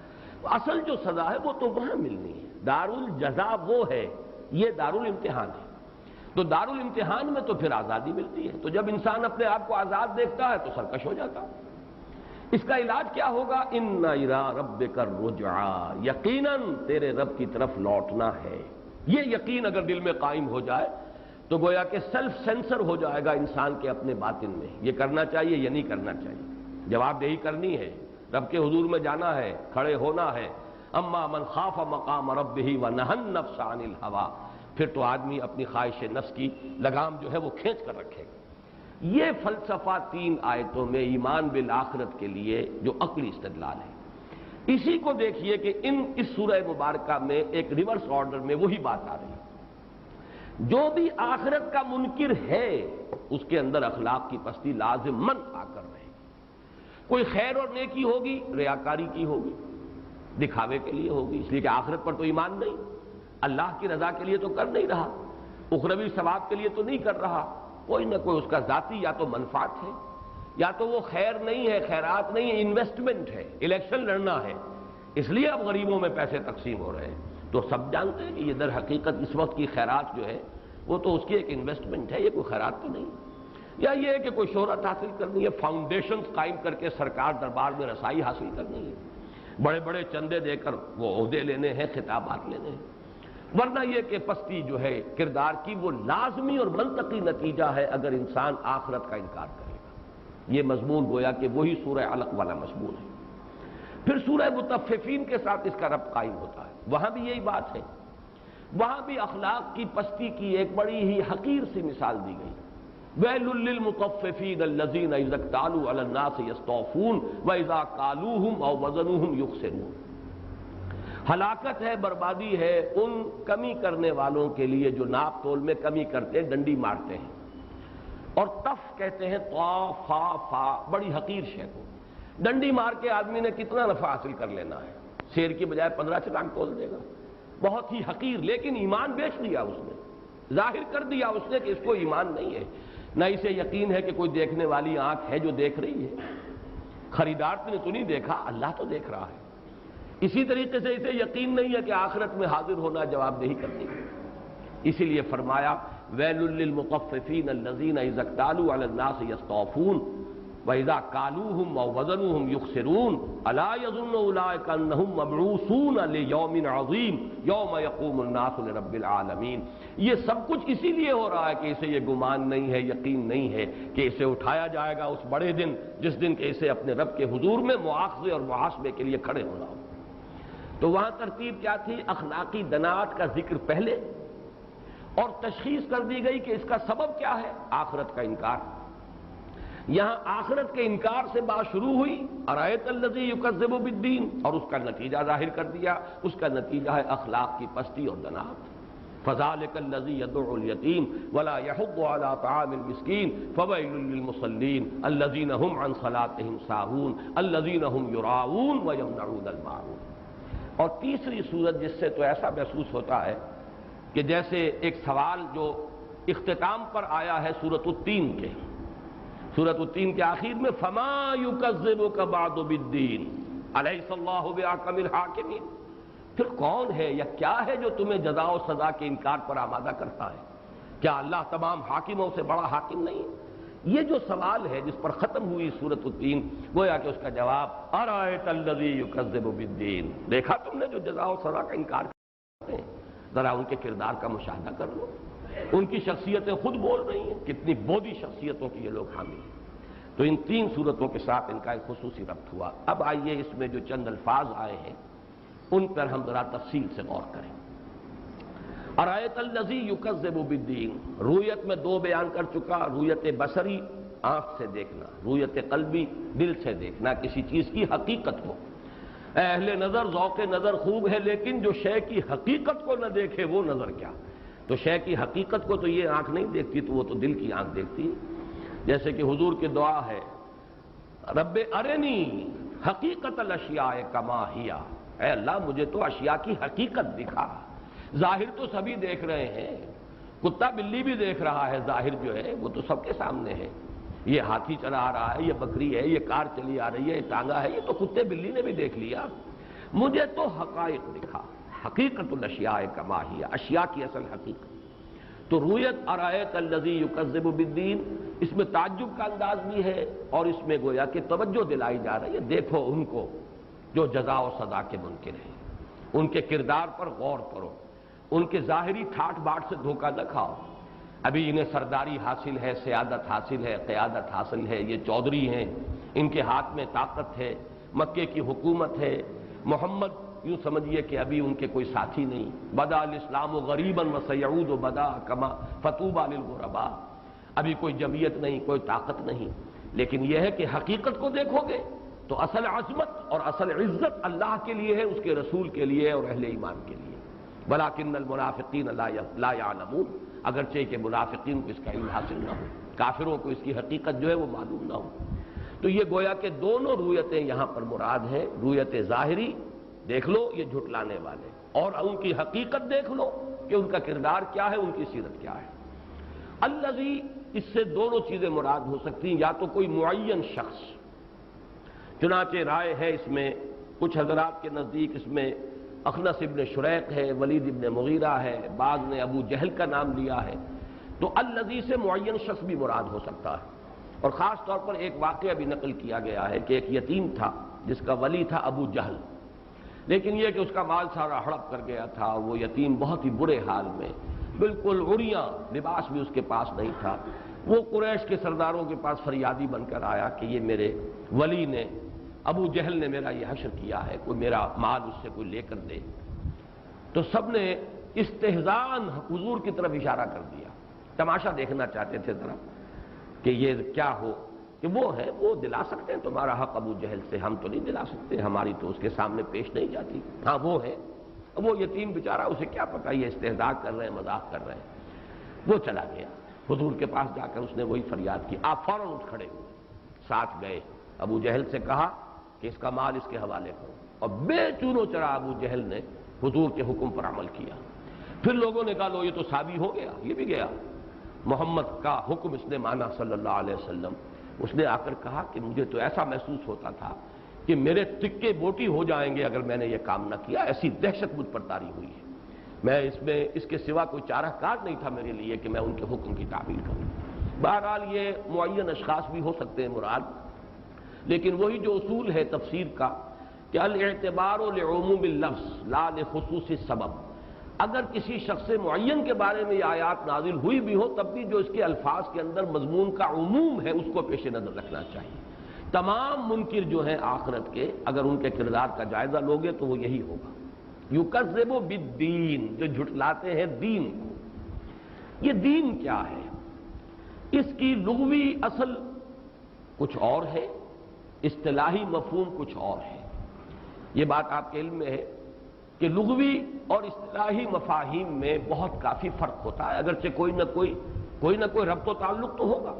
اصل جو سزا ہے وہ تو وہاں ملنی ہے. دارالجزا وہ ہے، یہ دارالامتحان ہے. تو دارالامتحان میں تو پھر آزادی ملتی ہے. تو جب انسان اپنے آپ کو آزاد دیکھتا ہے تو سرکش ہو جاتا ہے. اس کا علاج کیا ہوگا؟ ان الی ربک الرجعی، یقیناً تیرے رب کی طرف لوٹنا ہے. یہ یقین اگر دل میں قائم ہو جائے تو گویا کہ سیلف سینسر ہو جائے گا انسان کے اپنے باطن میں، یہ کرنا چاہیے، یہ نہیں کرنا چاہیے. جواب دہی کرنی ہے، رب کے حضور میں جانا ہے، کھڑے ہونا ہے. اما من خاف مقام ربہ ونہى النفس عن الہوى، پھر تو آدمی اپنی خواہش نفس کی لگام جو ہے وہ کھینچ کر رکھے گا. یہ فلسفہ 3 آیتوں میں ایمان بالآخرت کے لیے جو عقلی استدلال ہے. اسی کو دیکھیے کہ اس سورہ مبارکہ میں ایک ریورس آرڈر میں وہی بات آ رہی ہے. جو بھی آخرت کا منکر ہے اس کے اندر اخلاق کی پستی لازماً آ کر رہے گی. کوئی خیر اور نیکی ہوگی، ریاکاری کی ہوگی، دکھاوے کے لیے ہوگی، اس لیے کہ آخرت پر تو ایمان نہیں، اللہ کی رضا کے لیے تو کر نہیں رہا، اخروی ثواب کے لیے تو نہیں کر رہا. کوئی نہ کوئی اس کا ذاتی یا تو منفعت ہے، یا تو وہ خیر نہیں ہے، خیرات نہیں ہے، انویسٹمنٹ ہے، الیکشن لڑنا ہے، اس لیے اب غریبوں میں پیسے تقسیم ہو رہے ہیں. تو سب جانتے ہیں کہ یہ در حقیقت اس وقت کی خیرات جو ہے وہ تو اس کی ایک انویسٹمنٹ ہے، یہ کوئی خیرات تو نہیں. یا یہ ہے کہ کوئی شہرت حاصل کرنی ہے، فاؤنڈیشنز قائم کر کے سرکار دربار میں رسائی حاصل کرنی ہے، بڑے بڑے چندے دے کر وہ عہدے لینے ہیں، خطابات لینے ہیں. ورنہ یہ کہ پستی جو ہے کردار کی وہ لازمی اور منطقی نتیجہ ہے اگر انسان آخرت کا انکار کرے گا. یہ مضمون گویا کہ وہی سورہ علق والا مضمون ہے. پھر سورہ مطففین کے ساتھ اس کا ربط قائم ہوتا ہے. وہاں بھی یہی بات ہے، وہاں بھی اخلاق کی پستی کی ایک بڑی ہی حقیر سی مثال دی گئی. ویل للمطففین الذین اذا اکتالوا علی الناس یستوفون واذا کالوہم او وزنوہم یخسرون. ہلاکت ہے، بربادی ہے ان کمی کرنے والوں کے لیے جو ناپ تول میں کمی کرتے ہیں، ڈنڈی مارتے ہیں۔ اور تف کہتے ہیں طا فا فا، بڑی حقیر شے کو۔ ڈنڈی مار کے آدمی نے کتنا نفع حاصل کر لینا ہے، شیر کی بجائے 15 چٹان تول دے گا، بہت ہی حقیر۔ لیکن ایمان بیچ دیا اس نے، ظاہر کر دیا اس نے کہ اس کو ایمان نہیں ہے، نہ اسے یقین ہے کہ کوئی دیکھنے والی آنکھ ہے جو دیکھ رہی ہے، خریدار نے تو نہیں دیکھا، اللہ تو دیکھ رہا ہے۔ اسی طریقے سے اسے یقین نہیں ہے کہ آخرت میں حاضر ہونا، جواب دہی کرنی ہے۔ اسی لیے فرمایا ویل للمطففین الذین اذا اکتالوا علی الناس یستوفون واذا کالوہم ووزنوہم یخسرون الا یظن اولئک انہم مبعوثون لیوم عظیم یوم یقوم الناس لرب العالمین۔ یہ سب کچھ اسی لیے ہو رہا ہے کہ اسے یہ گمان نہیں ہے، یقین نہیں ہے کہ اسے اٹھایا جائے گا اس بڑے دن، جس دن کہ اسے اپنے رب کے حضور میں مواخذے اور محاسبے کے لیے کھڑے ہونا ہو۔ تو وہاں ترتیب کیا تھی؟ اخلاقی دناعت کا ذکر پہلے، اور تشخیص کر دی گئی کہ اس کا سبب کیا ہے؟ آخرت کا انکار۔ یہاں آخرت کے انکار سے بات شروع ہوئی، ارایت الذی یکذب بالدین، اور اس کا نتیجہ ظاہر کر دیا۔ اس کا نتیجہ ہے اخلاق کی پستی اور دناعت۔ فذلک الذی یدعو الیتیم ولا یحض علی طعام المسکین فویل للمصلین الذین هم عن صلاتهم ساہون الذین هم یراؤون ویمنعون الماعون۔ اور تیسری صورت جس سے تو ایسا محسوس ہوتا ہے کہ جیسے ایک سوال جو اختتام پر آیا ہے سورۃ التین کے، سورۃ التین کے آخر میں فما یکذبک بعد بالدین الیس اللہ باحکم الحاکمین، پھر کون ہے یا کیا ہے جو تمہیں جزا و سزا کے انکار پر آمادہ کرتا ہے؟ کیا اللہ تمام حاکموں سے بڑا حاکم نہیں ہے؟ یہ جو سوال ہے جس پر ختم ہوئی سورۃ التین، گویا کہ اس کا جواب ارایت الذی یکذب بالدین، دیکھا تم نے جو جزا و سزا کا انکار کرتے ہیں، ذرا ان کے کردار کا مشاہدہ کر لو، ان کی شخصیتیں خود بول رہی ہیں، کتنی بودی شخصیتوں کی یہ لوگ حامل ہیں۔ تو ان تین صورتوں کے ساتھ ان کا ایک خصوصی ربط ہوا۔ اب آئیے اس میں جو چند الفاظ آئے ہیں ان پر ہم ذرا تفصیل سے غور کریں۔ ارایت الذی یکذب بالدین، رویت میں دو بیان کر چکا، رویت بصری آنکھ سے دیکھنا، رویت قلبی دل سے دیکھنا کسی چیز کی حقیقت کو۔ اہل نظر ذوق نظر خوب ہے، لیکن جو شے کی حقیقت کو نہ دیکھے وہ نظر کیا؟ تو شے کی حقیقت کو تو یہ آنکھ نہیں دیکھتی، تو وہ تو دل کی آنکھ دیکھتی ہے۔ جیسے کہ حضور کی دعا ہے رب ارنی حقیقت الاشیاء کما ہی، اے اللہ مجھے تو اشیاء کی حقیقت دکھا۔ ظاہر تو سبھی دیکھ رہے ہیں، کتا بلی بھی دیکھ رہا ہے، ظاہر جو ہے وہ تو سب کے سامنے ہے، یہ ہاتھی چلا آ رہا ہے، یہ بکری ہے، یہ کار چلی آ رہی ہے، یہ ٹانگا ہے، یہ تو کتے بلی نے بھی دیکھ لیا، مجھے تو حقائق دکھا۔ حقیقت الاشیاء کما ہی، اشیاء کی اصل حقیقت۔ تو رویت ارایت الذی یکذب بالدین، اس میں تعجب کا انداز بھی ہے، اور اس میں گویا کہ توجہ دلائی جا رہی ہے، دیکھو ان کو جو جزا و سزا کے منکر ہیں، ان کے کردار پر غور کرو، ان کے ظاہری ٹھاٹ باٹ سے دھوکہ نہ کھاؤ۔ ابھی انہیں سرداری حاصل ہے، سیادت حاصل ہے، قیادت حاصل ہے، یہ چودھری ہیں، ان کے ہاتھ میں طاقت ہے، مکے کی حکومت ہے، محمد یوں سمجھیے کہ ابھی ان کے کوئی ساتھی نہیں، بدا الاسلام غریبا وسیعود بدا کما فطوبى للغرباء، ابھی کوئی جمعیت نہیں، کوئی طاقت نہیں، لیکن یہ ہے کہ حقیقت کو دیکھو گے تو اصل عظمت اور اصل عزت اللہ کے لیے ہے، اس کے رسول کے لیے اور اہل ایمان کے لیے۔ ولکن المنافقین لا یعلمون، اگرچہ کہ منافقین کو اس کا علم حاصل نہ ہو، کافروں کو اس کی حقیقت جو ہے وہ معلوم نہ ہو۔ تو یہ گویا کہ دونوں رویتیں یہاں پر مراد ہیں، رویت ظاہری دیکھ لو یہ جھٹلانے والے، اور ان کی حقیقت دیکھ لو کہ ان کا کردار کیا ہے، ان کی سیرت کیا ہے۔ الذی، اس سے دونوں چیزیں مراد ہو سکتی ہیں، یا تو کوئی معین شخص، چنانچہ رائے ہے اس میں کچھ حضرات کے نزدیک اس میں اخنس ابن شریق ہے، ولید ابن مغیرہ ہے، بعض نے ابو جہل کا نام لیا ہے، تو الذی سے معین شخص بھی مراد ہو سکتا ہے۔ اور خاص طور پر ایک واقعہ بھی نقل کیا گیا ہے کہ ایک یتیم تھا جس کا ولی تھا ابو جہل، لیکن یہ کہ اس کا مال سارا ہڑپ کر گیا تھا، وہ یتیم بہت ہی برے حال میں، بالکل عریاں، لباس بھی اس کے پاس نہیں تھا۔ وہ قریش کے سرداروں کے پاس فریادی بن کر آیا کہ یہ میرے ولی نے، ابو جہل نے میرا یہ حشر کیا ہے، کوئی میرا مال اس سے کوئی لے کر دے۔ تو سب نے استہزاءً حضور کی طرف اشارہ کر دیا، تماشا دیکھنا چاہتے تھے ذرا کہ یہ کیا ہو، کہ وہ ہے، وہ دلا سکتے ہیں تمہارا حق ابو جہل سے، ہم تو نہیں دلا سکتے، ہماری تو اس کے سامنے پیش نہیں جاتی، ہاں وہ ہے۔ اب وہ یتیم بیچارہ اسے کیا پتا یہ استہزاء کر رہے ہیں، مذاق کر رہے ہیں، وہ چلا گیا حضور کے پاس جا کر اس نے وہی فریاد کی، آپ فوراً اٹھ کھڑے ہوئے، ساتھ گئے، ابو جہل سے کہا کہ اس کا مال اس کے حوالے کرو، اور بے چونو چرا ابو جہل نے حضور کے حکم پر عمل کیا۔ پھر لوگوں نے کہا لو یہ تو صحابی ہو گیا، یہ بھی گیا، محمد کا حکم اس نے مانا صلی اللہ علیہ وسلم۔ اس نے آ کر کہا کہ مجھے تو ایسا محسوس ہوتا تھا کہ میرے ٹکے بوٹی ہو جائیں گے اگر میں نے یہ کام نہ کیا، ایسی دہشت مجھ پر طاری ہوئی ہے، میں اس کے سوا کوئی چارہ کار نہیں تھا میرے لیے کہ میں ان کے حکم کی تعمیل کروں۔ بہرحال یہ معین اشخاص بھی ہو سکتے ہیں مراد، لیکن وہی جو اصول ہے تفسیر کا کہ الاعتبار لعموم اللفظ لا لخصوص السبب، اگر کسی شخص معین کے بارے میں یہ آیات نازل ہوئی بھی ہو تب بھی جو اس کے الفاظ کے اندر مضمون کا عموم ہے اس کو پیش نظر رکھنا چاہیے۔ تمام منکر جو ہیں آخرت کے، اگر ان کے کردار کا جائزہ لوگے تو وہ یہی ہوگا، یکذب بالدین، جو جھٹلاتے ہیں دین کو۔ یہ دین کیا ہے؟ اس کی لغوی اصل کچھ اور ہے، اصطلاحی مفہوم کچھ اور ہے۔ یہ بات آپ کے علم میں ہے کہ لغوی اور اصطلاحی مفاہیم میں بہت کافی فرق ہوتا ہے، اگرچہ کوئی نہ کوئی ربط و تعلق تو ہوگا۔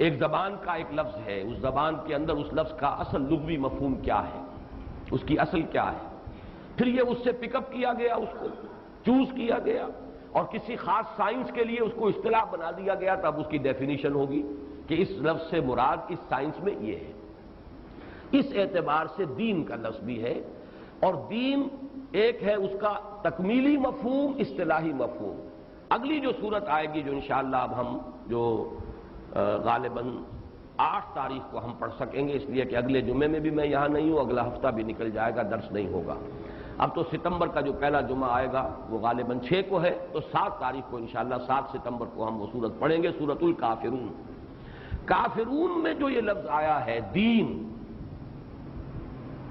ایک زبان کا ایک لفظ ہے، اس زبان کے اندر اس لفظ کا اصل لغوی مفہوم کیا ہے، اس کی اصل کیا ہے، پھر یہ اس سے پک اپ کیا گیا، اس کو چوز کیا گیا اور کسی خاص سائنس کے لیے اس کو اصطلاح بنا دیا گیا، تب اس کی ڈیفینیشن ہوگی کہ اس لفظ سے مراد اس سائنس میں یہ ہے۔ اس اعتبار سے دین کا لفظ بھی ہے، اور دین ایک ہے اس کا تکمیلی مفہوم، اصطلاحی مفہوم۔ اگلی جو صورت آئے گی جو انشاءاللہ اب ہم جو غالباً 8 تاریخ کو ہم پڑھ سکیں گے، اس لیے کہ اگلے جمعے میں بھی میں یہاں نہیں ہوں، اگلا ہفتہ بھی نکل جائے گا، درس نہیں ہوگا۔ اب تو ستمبر کا جو پہلا جمعہ آئے گا وہ غالباً 6 کو ہے، تو 7 تاریخ کو انشاءاللہ 7 ستمبر کو ہم وہ صورت پڑھیں گے، سورۃ الکافرون۔ کافرون میں جو یہ لفظ آیا ہے دین،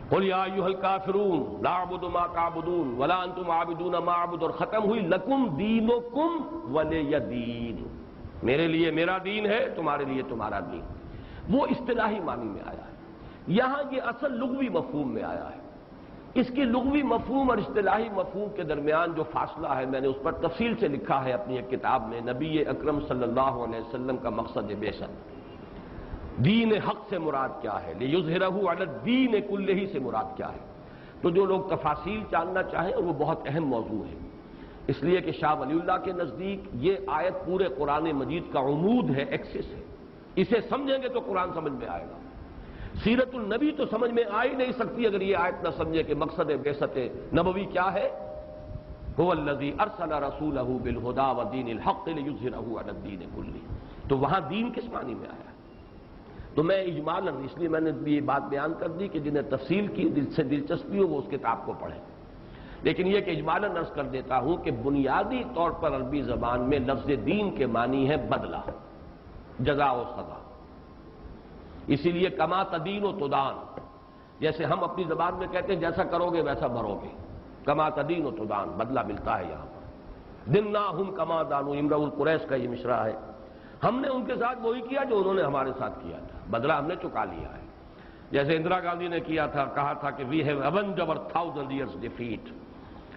قل یا ایھا الکافرون لا اعبد ما تعبدون ولا انتم عابدون ما اعبد، اور ختم ہوئی لکم دینکم ولی دین، میرے لیے میرا دین ہے، تمہارے لیے تمہارا دین۔ وہ اصطلاحی معنی میں آیا ہے، یہاں یہ اصل لغوی مفہوم میں آیا ہے۔ اس کی لغوی مفہوم اور اصطلاحی مفہوم کے درمیان جو فاصلہ ہے میں نے اس پر تفصیل سے لکھا ہے اپنی ایک کتاب میں، نبی اکرم صلی اللہ علیہ وسلم کا مقصد بعثت، دین حق سے مراد کیا ہے، لیظہرہ علی الدین کلہ سے مراد کیا ہے۔ تو جو لوگ تفاصیل جاننا چاہیں، اور وہ بہت اہم موضوع ہے، اس لیے کہ شاہ ولی اللہ کے نزدیک یہ آیت پورے قرآن مجید کا عمود ہے، ایکسس ہے، اسے سمجھیں گے تو قرآن سمجھ میں آئے گا۔ سیرت النبی تو سمجھ میں آ ہی نہیں سکتی اگر یہ آیت نہ سمجھے کہ مقصد بعثت نبوی کیا ہے، هو الذی ارسل رسولہ بالہدی ودین الحق لیظہرہ علی الدین کلہ۔ تو وہاں دین کس معنی میں آیا؟ تو میں اجمالاً، اس لیے میں نے یہ بات بیان کر دی کہ جنہیں تفصیل کی دل سے دلچسپی ہو وہ اس کتاب کو پڑھیں، لیکن یہ کہ اجمالاً عرض کر دیتا ہوں کہ بنیادی طور پر عربی زبان میں لفظ دین کے معنی ہے بدلہ، جزا و سزا۔ اسی لیے کما تدین و تدان، جیسے ہم اپنی زبان میں کہتے ہیں جیسا کرو گے ویسا بھرو گے، کما تدین و تدان، بدلہ ملتا ہے یہاں پر۔ دناہم کما دانو، امرؤ القریش کا یہ مشرا ہے، ہم نے ان کے ساتھ وہی کیا جو انہوں نے ہمارے ساتھ کیا تھا، بدلہ ہم نے چکا لیا ہے۔ جیسے اندرا گاندھی نے کیا تھا، کہا تھا کہ we have avenged our 1000 years defeat،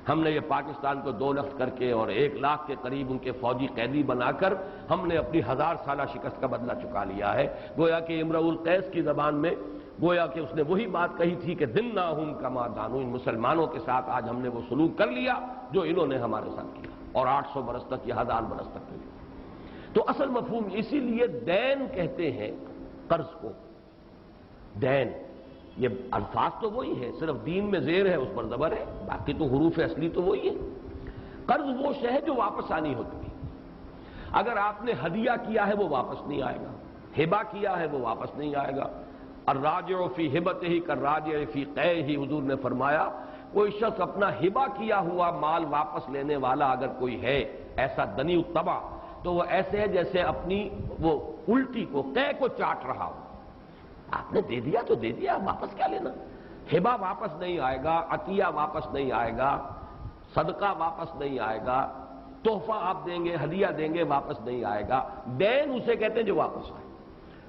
ہم نے یہ پاکستان کو 2 لخت کر کے اور 1 لاکھ کے قریب ان کے فوجی قیدی بنا کر ہم نے اپنی 1000 سالہ شکست کا بدلہ چکا لیا ہے۔ گویا کہ امرؤ القیس کی زبان میں گویا کہ اس نے وہی بات کہی تھی کہ دناہم کما دانو، ان مسلمانوں کے ساتھ آج ہم نے وہ سلوک کر لیا جو انہوں نے ہمارے ساتھ کیا، اور 800 برس تک یا 1000 برس تک کیا۔ تو اصل مفہوم اسی لیے دین کہتے ہیں قرض کو، دین، یہ الفاظ تو وہی ہے، صرف دین میں زیر ہے، اس پر زبر ہے، باقی تو حروف اصلی تو وہی ہے۔ قرض وہ شے ہے جو واپس آنی ہوتی ہے، اگر آپ نے ہدیہ کیا ہے وہ واپس نہیں آئے گا، ہبہ کیا ہے وہ واپس نہیں آئے گا۔ الراجع فی ہبتہ کالراجع فی قیہ، حضور نے فرمایا کوئی شخص اپنا ہبہ کیا ہوا مال واپس لینے والا اگر کوئی ہے ایسا دنی الطبع، تو وہ ایسے ہے جیسے اپنی وہ الٹی کو، قے کو چاٹ رہا ہو۔ آپ نے دے دیا تو دے دیا، واپس کیا لینا؟ ہبہ واپس نہیں آئے گا، عطیہ واپس نہیں آئے گا، صدقہ واپس نہیں آئے گا، تحفہ آپ دیں گے، ہدیہ دیں گے، واپس نہیں آئے گا۔ دین اسے کہتے ہیں جو واپس آئے۔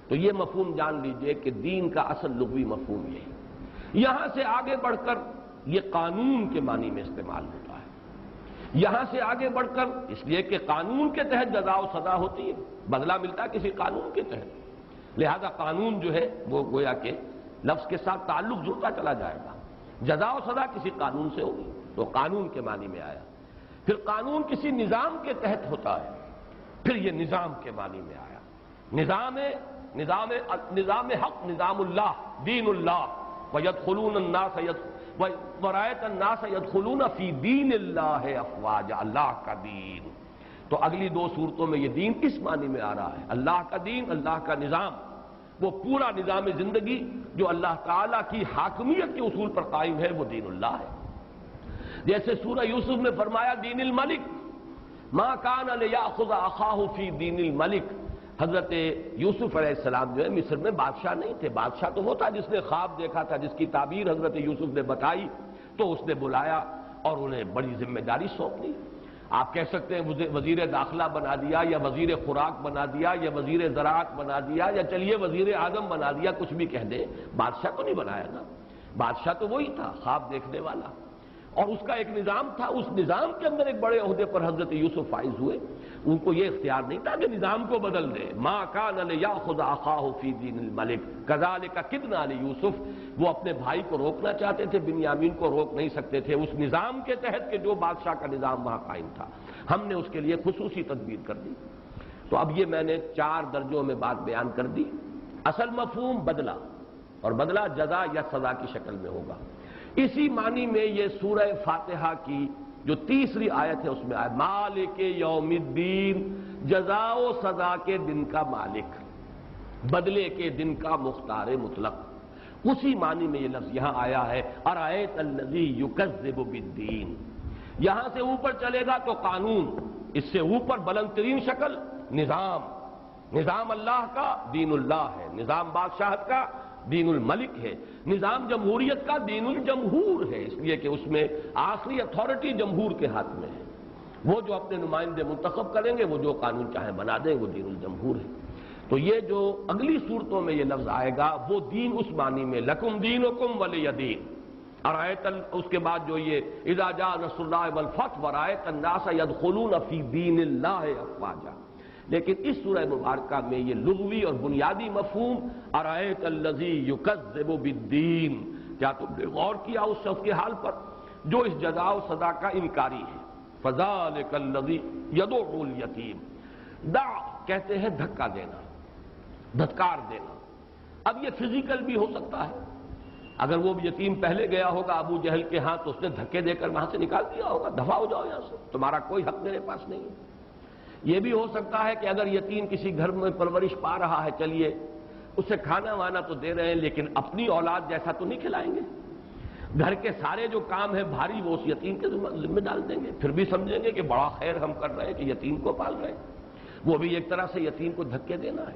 تو یہ مفہوم جان لیجئے کہ دین کا اصل لغوی مفہوم یہ ہے۔ یہاں سے آگے بڑھ کر یہ قانون کے معنی میں استعمال ہوتا ہے۔ یہاں سے آگے بڑھ کر اس لیے کہ قانون کے تحت جزا و سزا ہوتی ہے، بدلہ ملتا ہے کسی قانون کے تحت، لہذا قانون جو ہے وہ گویا کہ لفظ کے ساتھ تعلق جڑتا چلا جائے گا، جزا و سزا کسی قانون سے ہوگی تو قانون کے معنی میں آیا۔ پھر قانون کسی نظام کے تحت ہوتا ہے، پھر یہ نظام کے معنی میں آیا، نظام حق، نظام اللہ، دین اللہ، وَيَدْخُلُونَ النَّاسَ وَرَأَيْتَ النَّاسَ يَدْخُلُونَ فِي دِینِ اللَّهِ أَفْوَاجًا، اللہ کا دین۔ تو اگلی دو صورتوں میں یہ دین اس معنی میں آ رہا ہے، اللہ کا دین، اللہ کا نظام، وہ پورا نظام زندگی جو اللہ تعالیٰ کی حاکمیت کے اصول پر قائم ہے، وہ دین اللہ ہے۔ جیسے سورہ یوسف میں فرمایا دین الملک، ما کان لیأخذ اخاہ فی دین الملک، حضرت یوسف علیہ السلام جو ہے مصر میں بادشاہ نہیں تھے، بادشاہ تو وہ تھا جس نے خواب دیکھا تھا، جس کی تعبیر حضرت یوسف نے بتائی تو اس نے بلایا اور انہیں بڑی ذمہ داری سونپ دی۔ آپ کہہ سکتے ہیں وزیر داخلہ بنا دیا، یا وزیر خوراک بنا دیا، یا وزیر زراعت بنا دیا، یا چلیے وزیر اعظم بنا دیا، کچھ بھی کہہ دیں، بادشاہ تو نہیں بنایا نا، بادشاہ تو وہی تھا خواب دیکھنے والا، اور اس کا ایک نظام تھا، اس نظام کے اندر ایک بڑے عہدے پر حضرت یوسف فائز ہوئے، ان کو یہ اختیار نہیں تھا کہ نظام کو بدل دے۔ ما کان لیأخذ اخاہ فی دین الملک کذالک کدنا لیوسف، وہ اپنے بھائی کو روکنا چاہتے تھے، بنیامین کو روک نہیں سکتے تھے اس نظام کے تحت کہ جو بادشاہ کا نظام وہاں قائم تھا، ہم نے اس کے لیے خصوصی تدبیر کر دی۔ تو اب یہ میں نے 4 درجوں میں بات بیان کر دی۔ اصل مفہوم بدلہ، اور بدلہ جزا یا سزا کی شکل میں ہوگا۔ اسی معنی میں یہ سورہ فاتحہ کی جو تیسری آیت ہے اس میں آئے مالک یوم الدین، جزا و سزا کے دن کا مالک، بدلے کے دن کا مختار مطلق، اسی معنی میں یہ لفظ یہاں آیا ہے ارأیت الذی یکذب بالدین۔ یہاں سے اوپر چلے گا تو قانون، اس سے اوپر بلند ترین شکل نظام، نظام اللہ کا دین اللہ ہے، نظام بادشاہت کا دین الملک ہے، نظام جمہوریت کا دین الجمہور ہے، اس لیے کہ اس میں آخری اتھارٹی جمہور کے ہاتھ میں ہے، وہ جو اپنے نمائندے منتخب کریں گے، وہ جو قانون چاہیں بنا دیں، وہ دین الجمہور ہے۔ تو یہ جو اگلی صورتوں میں یہ لفظ آئے گا وہ دین اس معنی میں لکم دینکم ولی دین، ارأیت، اس کے بعد جو یہ اذا جاء نصر اللہ والفتح ورأیت الناس یدخلون فی دین اللہ افواجا، لیکن اس سورہ مبارکہ میں یہ لغوی اور بنیادی مفہوم ارأیت الذی یکذب بالدین، کیا تم نے غور کیا اس شخص کے حال پر جو اس جزا و سزا کا انکاری ہے؟ فذلک الذی یدعو الیتیم، دع کہتے ہیں دھکا دینا، دھتکار دینا۔ اب یہ فزیکل بھی ہو سکتا ہے، اگر وہ یتیم پہلے گیا ہوگا ابو جہل کے ہاں تو اس نے دھکے دے کر وہاں سے نکال دیا ہوگا، دفع ہو جاؤ یہاں سے، تمہارا کوئی حق میرے پاس نہیں ہے۔ یہ بھی ہو سکتا ہے کہ اگر یتیم کسی گھر میں پرورش پا رہا ہے، چلیے اسے کھانا وانا تو دے رہے ہیں لیکن اپنی اولاد جیسا تو نہیں کھلائیں گے، گھر کے سارے جو کام ہیں بھاری وہ اس یتیم کے ذمہ ڈال دیں گے، پھر بھی سمجھیں گے کہ بڑا خیر ہم کر رہے ہیں کہ یتیم کو پال رہے ہیں، وہ بھی ایک طرح سے یتیم کو دھکے دینا ہے۔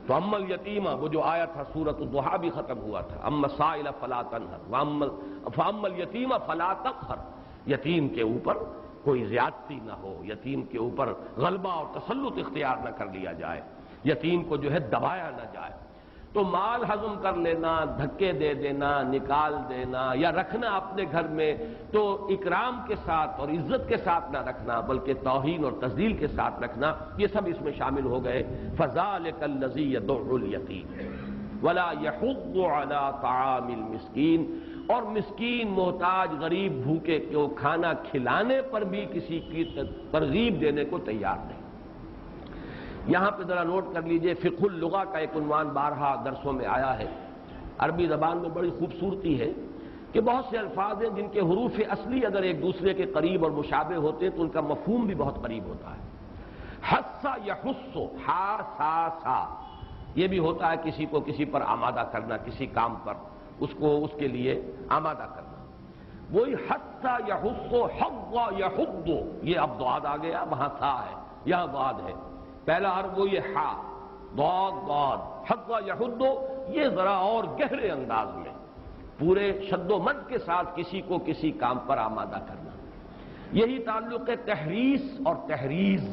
تو اما الیتیمہ، وہ جو آیا تھا سورۃ الضحیٰ بھی ختم ہوا تھا، اما السائل فلا تنہر فاما الیتیم فلا تقہر، یتیم کے اوپر کوئی زیادتی نہ ہو، یتیم کے اوپر غلبہ اور تسلط اختیار نہ کر لیا جائے، یتیم کو جو ہے دبایا نہ جائے۔ تو مال ہضم کر لینا، دھکے دے دینا، نکال دینا یا رکھنا اپنے گھر میں تو اکرام کے ساتھ اور عزت کے ساتھ نہ رکھنا بلکہ توہین اور تذلیل کے ساتھ رکھنا، یہ سب اس میں شامل ہو گئے۔ فَذَلِكَ الَّذِي يَدُعُّ الْيَتِيمَ وَلَا يَحُضُّ عَلَىٰ طَعَامِ الْمِسْكِينِ، اور مسکین، محتاج، غریب، بھوکے کو کھانا کھلانے پر بھی کسی کی ترغیب دینے کو تیار نہیں۔ یہاں پہ ذرا نوٹ کر لیجئے، فقہ اللغہ کا ایک عنوان بارہا درسوں میں آیا ہے۔ عربی زبان میں بڑی خوبصورتی ہے کہ بہت سے الفاظ ہیں جن کے حروف اصلی اگر ایک دوسرے کے قریب اور مشابہ ہوتے ہیں تو ان کا مفہوم بھی بہت قریب ہوتا ہے۔ حث یحث، ہا سا سا، یہ بھی ہوتا ہے کسی کو کسی پر آمادہ کرنا، کسی کام پر اس کو اس کے لیے آمادہ کرنا۔ وہی حث یحث، حض یحض، یہ اب ضاد آ گیا، وہاں تھا ہے، یہاں ضاد ہے، پہلا حرف وہ یہ ہا، ضاد ضاد، حض یحض، یہ ذرا اور گہرے انداز میں پورے شد و مد کے ساتھ کسی کو کسی کام پر آمادہ کرنا۔ یہی تعلق ہے تحریص اور تحریض۔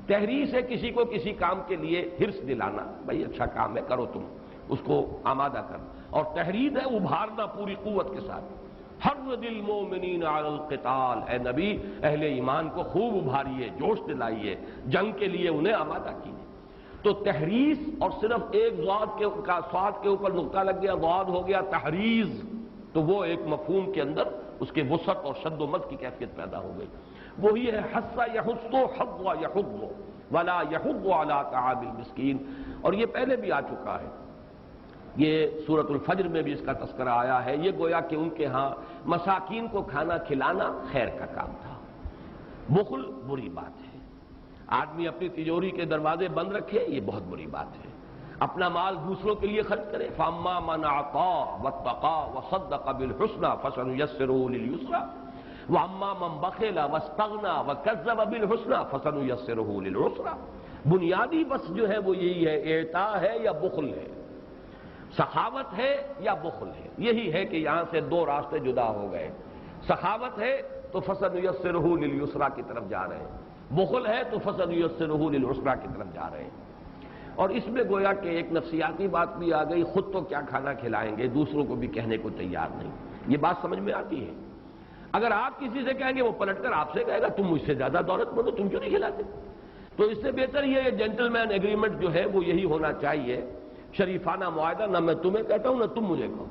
تحریص ہے کسی کو کسی کام کے لیے حرص دلانا، بھائی اچھا کام ہے کرو تم، اس کو آمادہ کرنا، اور تحریض ہے ابھارنا پوری قوت کے ساتھ۔ حرض المومنین علی القتال، اے نبی اہل ایمان کو خوب ابھاریے، جوش دلائیے، جنگ کے لیے انہیں آمادہ کیجیے۔ تو تحریض، اور صرف ایک صاد کے اوپر نقطہ لگ گیا، ضاد ہو گیا تحریض، تو وہ ایک مفہوم کے اندر اس کے وسعت اور شد و مد کی کیفیت پیدا ہو گئی۔ وہی ہے حث یحث حض یحض ولا یحض علی طعام المسکین، اور یہ پہلے بھی آ چکا ہے، یہ سورۃ الفجر میں بھی اس کا تذکرہ آیا ہے۔ یہ گویا کہ ان کے ہاں مساکین کو کھانا کھلانا خیر کا کام تھا۔ بخل بری بات ہے، آدمی اپنی تجوری کے دروازے بند رکھے، یہ بہت بری بات ہے۔ اپنا مال دوسروں کے لیے خرچ کرے، فاما من اعطى واتقى وصدق بالحسنى فسنيسره لليسرى واما من بخل واستغنى وكذب بالحسنى فسنيسره للعسرى۔ بنیادی بس جو ہے وہ یہی ہے، اعطاء ہے یا بخل ہے، سخاوت ہے یا بخل ہے۔ یہی ہے کہ یہاں سے دو راستے جدا ہو گئے۔ سخاوت ہے تو فسنيسره لليسرى کی طرف جا رہے ہیں، بخل ہے تو فسنيسره للعسرى کی طرف جا رہے ہیں۔ اور اس میں گویا کہ ایک نفسیاتی بات بھی آ گئی، خود تو کیا کھانا کھلائیں گے، دوسروں کو بھی کہنے کو تیار نہیں۔ یہ بات سمجھ میں آتی ہے؟ اگر آپ کسی سے کہیں گے، وہ پلٹ کر آپ سے کہے گا تم مجھ سے زیادہ دولت مند ہو، تم کیوں نہیں کھلاتے؟ تو اس سے بہتر یہ جینٹل مین ایگریمنٹ جو ہے وہ یہی ہونا چاہیے، شریفانہ معاہدہ، نہ میں تمہیں کہتا ہوں نہ تم مجھے کہو۔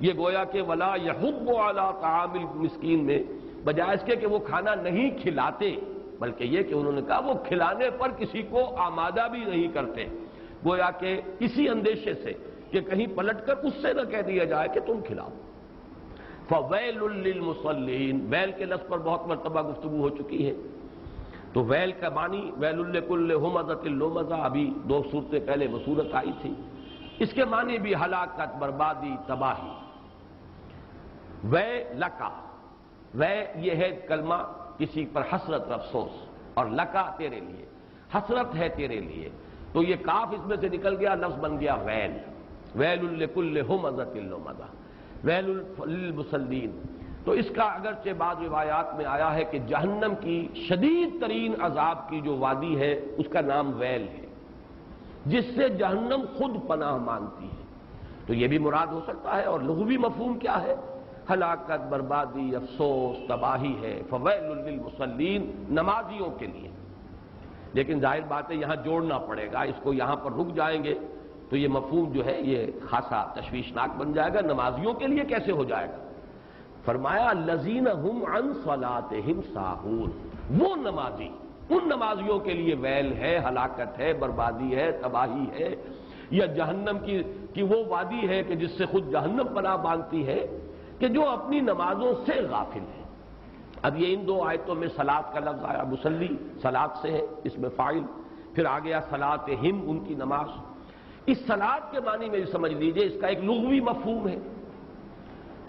یہ گویا کہ ولا یحض علی طعام المسکین میں بجائے اس کے کہ وہ کھانا نہیں کھلاتے، بلکہ یہ کہ انہوں نے کہا وہ کھلانے پر کسی کو آمادہ بھی نہیں کرتے، گویا کہ اسی اندیشے سے کہ کہیں پلٹ کر اس سے نہ کہہ دیا جائے کہ تم کھلاؤ۔ فویل للمصلین، ویل کے لفظ پر بہت مرتبہ گفتگو ہو چکی ہے۔ تو ویل کا معنی ویل لکل ہمزۃ لمزہ، ابھی دو صورتیں پہلے وہ صورت آئی تھی، اس کے معنی بھی ہلاکت، بربادی، تباہی۔ وے لکا، وے یہ ہے کلمہ کسی پر حسرت اور افسوس، اور لکا تیرے لیے، حسرت ہے تیرے لیے، تو یہ کاف اس میں سے نکل گیا، لفظ بن گیا ویل، ویل لکل ہمزۃ لمزہ، ویل للمصلین۔ تو اس کا اگرچہ بعض روایات میں آیا ہے کہ جہنم کی شدید ترین عذاب کی جو وادی ہے اس کا نام ویل ہے، جس سے جہنم خود پناہ مانگتی ہے، تو یہ بھی مراد ہو سکتا ہے۔ اور لغوی مفہوم کیا ہے؟ ہلاکت، بربادی، افسوس، تباہی ہے۔ فویل للمصلین، نمازیوں کے لیے۔ لیکن ظاہر بات ہے یہاں جوڑنا پڑے گا، اس کو یہاں پر رک جائیں گے تو یہ مفہوم جو ہے یہ خاصا تشویشناک بن جائے گا۔ نمازیوں کے لیے کیسے ہو جائے گا؟ فرمایا الذین هم عن صلاتهم ساہون، وہ نمازی، ان نمازیوں کے لیے ویل ہے، ہلاکت ہے، بربادی ہے، تباہی ہے، یا جہنم کی وہ وادی ہے کہ جس سے خود جہنم پناہ مانگتی ہے، کہ جو اپنی نمازوں سے غافل ہے۔ اب یہ ان دو آیتوں میں صلاۃ کا لفظ آیا، مصلی صلاۃ سے ہے، اس میں فاعل، پھر آ گیا صلاتہم، ان کی نماز۔ اس صلاۃ کے معنی میں سمجھ لیجئے اس کا ایک لغوی مفہوم ہے،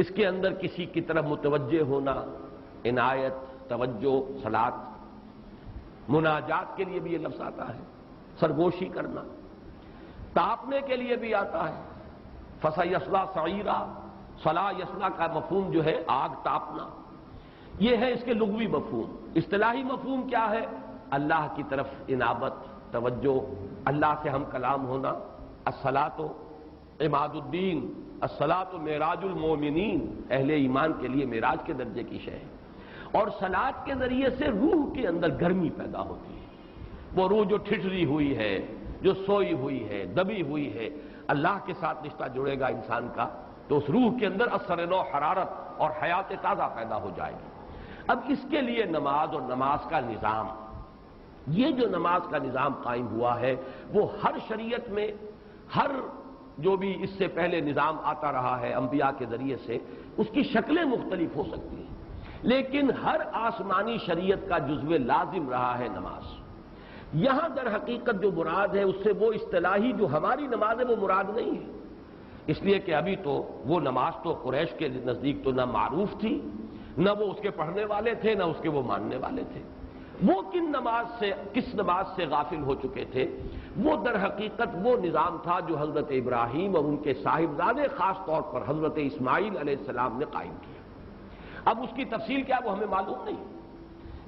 اس کے اندر کسی کی طرف متوجہ ہونا، عنایت، توجہ، صلاۃ۔ مناجات کے لیے بھی یہ لفظ آتا ہے، سرگوشی کرنا۔ تاپنے کے لیے بھی آتا ہے، فَسَيَصْلَىٰ سَعِيرًا، صلاح یصلہ کا مفہوم جو ہے آگ تاپنا، یہ ہے اس کے لغوی مفہوم۔ اصطلاحی مفہوم کیا ہے؟ اللہ کی طرف انابت، توجہ، اللہ سے ہم کلام ہونا۔ الصلاۃ عماد الدین، الصلاۃ معراج المومنین، اہل ایمان کے لیے معراج کے درجے کی شے ہے۔ اور صلاۃ کے ذریعے سے روح کے اندر گرمی پیدا ہوتی ہے، وہ روح جو ٹھٹری ہوئی ہے، جو سوئی ہوئی ہے، دبی ہوئی ہے، اللہ کے ساتھ رشتہ جڑے گا انسان کا تو اس روح کے اندر اثر نو، حرارت اور حیات تازہ پیدا ہو جائے گی۔ اب اس کے لیے نماز اور نماز کا نظام، یہ جو نماز کا نظام قائم ہوا ہے وہ ہر شریعت میں، ہر جو بھی اس سے پہلے نظام آتا رہا ہے انبیاء کے ذریعے سے، اس کی شکلیں مختلف ہو سکتی ہیں، لیکن ہر آسمانی شریعت کا جزو لازم رہا ہے نماز۔ یہاں در حقیقت جو مراد ہے اس سے وہ اصطلاحی جو ہماری نماز ہے وہ مراد نہیں ہے، اس لیے کہ ابھی تو وہ نماز تو قریش کے نزدیک تو نہ معروف تھی، نہ وہ اس کے پڑھنے والے تھے، نہ اس کے وہ ماننے والے تھے۔ وہ کس نماز سے غافل ہو چکے تھے؟ وہ در حقیقت وہ نظام تھا جو حضرت ابراہیم اور ان کے صاحبزادے خاص طور پر حضرت اسماعیل علیہ السلام نے قائم کیا۔ اب اس کی تفصیل کیا وہ ہمیں معلوم نہیں،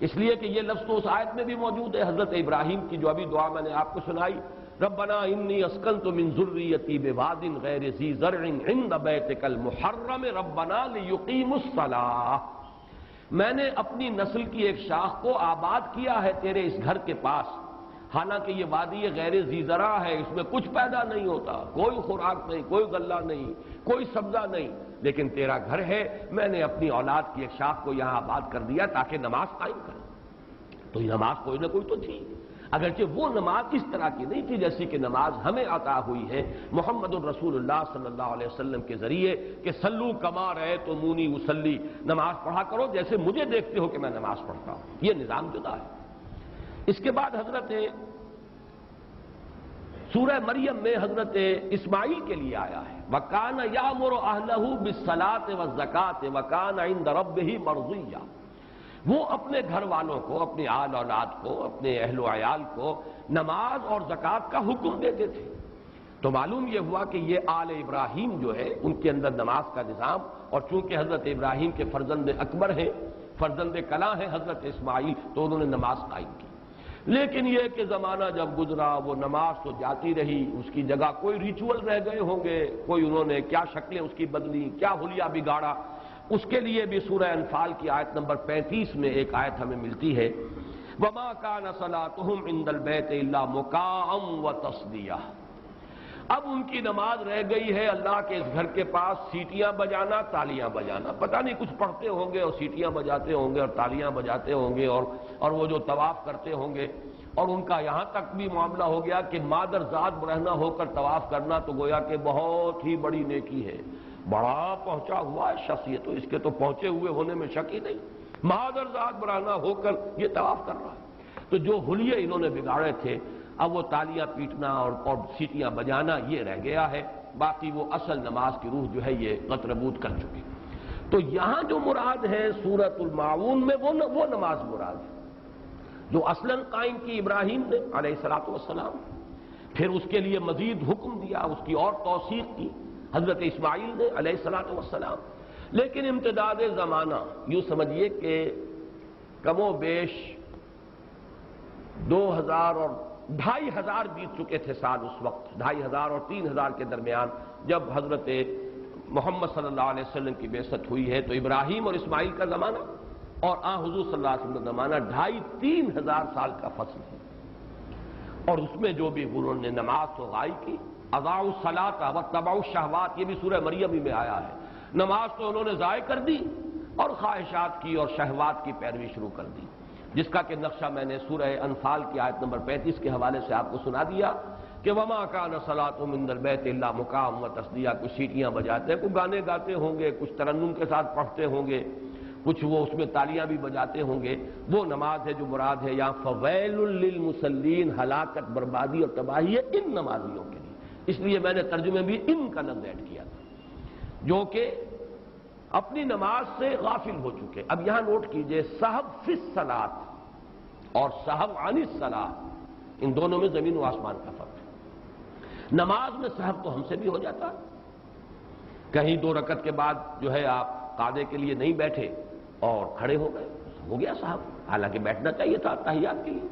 اس لیے کہ یہ لفظ تو اس آیت میں بھی موجود ہے، حضرت ابراہیم کی جو ابھی دعا میں نے آپ کو سنائی، ربنا انی اسکنت من ذریتی بواد غیر ذی زرع عند بیتک المحرم ربنا لیقیموا الصلاۃ، میں نے اپنی نسل کی ایک شاخ کو آباد کیا ہے تیرے اس گھر کے پاس، حالانکہ یہ وادی غیر ذی زرع ہے، اس میں کچھ پیدا نہیں ہوتا، کوئی خوراک نہیں، کوئی غلہ نہیں، کوئی سبزہ نہیں، لیکن تیرا گھر ہے، میں نے اپنی اولاد کی ایک شاخ کو یہاں آباد کر دیا تاکہ نماز قائم کرے۔ تو یہ نماز کوئی نہ کوئی تو تھی، اگرچہ وہ نماز اس طرح کی نہیں تھی جیسی کہ نماز ہمیں عطا ہوئی ہے محمد الرسول اللہ صلی اللہ علیہ وسلم کے ذریعے کہ صلو کما رأیتمونی اصلی، نماز پڑھا کرو جیسے مجھے دیکھتے ہو کہ میں نماز پڑھتا ہوں، یہ نظام جدا ہے۔ اس کے بعد حضرت سورہ مریم میں حضرت اسماعیل کے لیے آیا ہے وَكَانَ يَأْمُرُ أَهْلَهُ بِالصَّلَاةِ وَالزَّكَاةِ وَكَانَ عِندَ رَبِّهِ مَرْضِيًّا، وہ اپنے گھر والوں کو، اپنی آل اولاد کو، اپنے اہل و عیال کو نماز اور زکوٰۃ کا حکم دیتے تھے۔ تو معلوم یہ ہوا کہ یہ آل ابراہیم جو ہے ان کے اندر نماز کا نظام، اور چونکہ حضرت ابراہیم کے فرزند اکبر ہیں، فرزند کلاں ہیں حضرت اسماعیل، تو انہوں نے نماز قائم کی۔ لیکن یہ کہ زمانہ جب گزرا وہ نماز تو جاتی رہی، اس کی جگہ کوئی ریچول رہ گئے ہوں گے، کوئی انہوں نے کیا شکلیں اس کی بدلی، کیا حلیہ بگاڑا، اس کے لیے بھی سورہ انفال کی آیت نمبر 35 میں ایک آیت ہمیں ملتی ہے وَمَا كَانَ صَلَاتُهُمْ عِندَ الْبَيْتِ إِلَّا مُكَاءً وَتَصْدِيَةً، اب ان کی نماز رہ گئی ہے اللہ کے اس گھر کے پاس سیٹیاں بجانا، تالیاں بجانا، پتہ نہیں کچھ پڑھتے ہوں گے اور سیٹیاں بجاتے ہوں گے اور تالیاں بجاتے ہوں گے، اور وہ جو طواف کرتے ہوں گے، اور ان کا یہاں تک بھی معاملہ ہو گیا کہ مادر ذات برہنہ ہو کر طواف کرنا تو گویا کہ بہت ہی بڑی نیکی ہے، بڑا پہنچا ہوا ہے شخص، یہ تو اس کے تو پہنچے ہوئے ہونے میں شک ہی نہیں، مادر ذات برہنہ ہو کر یہ طواف کر رہا ہے۔ تو جو حلیے انہوں نے بگاڑے تھے، اب وہ تالیاں پیٹنا اور سیٹیاں بجانا یہ رہ گیا ہے، باقی وہ اصل نماز کی روح جو ہے یہ غطربود کر چکی۔ تو یہاں جو مراد ہے سورۃ الماعون میں وہ نماز مراد ہے جو اصلاً قائم کی ابراہیم نے علیہ الصلوۃ والسلام، پھر اس کے لیے مزید حکم دیا، اس کی اور توثیق کی حضرت اسماعیل نے علیہ الصلوۃ والسلام۔ لیکن امتداد زمانہ یوں سمجھیے کہ کم و بیش 2000 اور 2500 بیت چکے تھے سال اس وقت، 2500 اور 3000 کے درمیان جب حضرت محمد صلی اللہ علیہ وسلم کی بعثت ہوئی ہے، تو ابراہیم اور اسماعیل کا زمانہ اور حضور صلی اللہ علیہ وسلم کا زمانہ 2500-3000 سال کا فصل ہے، اور اس میں جو بھی انہوں نے نماز تو غائب کی، اضاعوا الصلاۃ واتبعوا الشہوات، یہ بھی سورہ مریم میں آیا ہے، نماز تو انہوں نے ضائع کر دی اور خواہشات کی اور شہوات کی پیروی شروع کر دی، جس کا کہ نقشہ میں نے سورہ انفال کی آیت نمبر 35 کے حوالے سے آپ کو سنا دیا کہ وَمَا كَانَ صَلَاتُهُمْ عِندَ الْبَيْتِ إِلَّا مُكَاءً وَتَصْدِيَةً، کچھ سیٹیاں بجاتے ہیں، کچھ گانے گاتے ہوں گے، کچھ ترنم کے ساتھ پڑھتے ہوں گے، کچھ وہ اس میں تالیاں بھی بجاتے ہوں گے، وہ نماز ہے جو مراد ہے یہاں فَوَيْلٌ لِّلْمُصَلِّينَ، ہلاکت، بربادی اور تباہی ہے ان نمازیوں کے لیے، اس لیے میں نے ترجمے بھی ان کا لفظ ایڈ کیا تھا جو کہ اپنی نماز سے غافل ہو چکے۔ اب یہاں نوٹ کیجئے سہو فی الصلاۃ اور سہو عن الصلاۃ، ان دونوں میں زمین و آسمان کا فرق ہے۔ نماز میں سہو تو ہم سے بھی ہو جاتا ہے، کہیں 2 رکعت کے بعد جو ہے آپ قعدے کے لیے نہیں بیٹھے اور کھڑے ہو گئے، ہو گیا سہو، حالانکہ بیٹھنا چاہیے تھا تحیات کے لیے،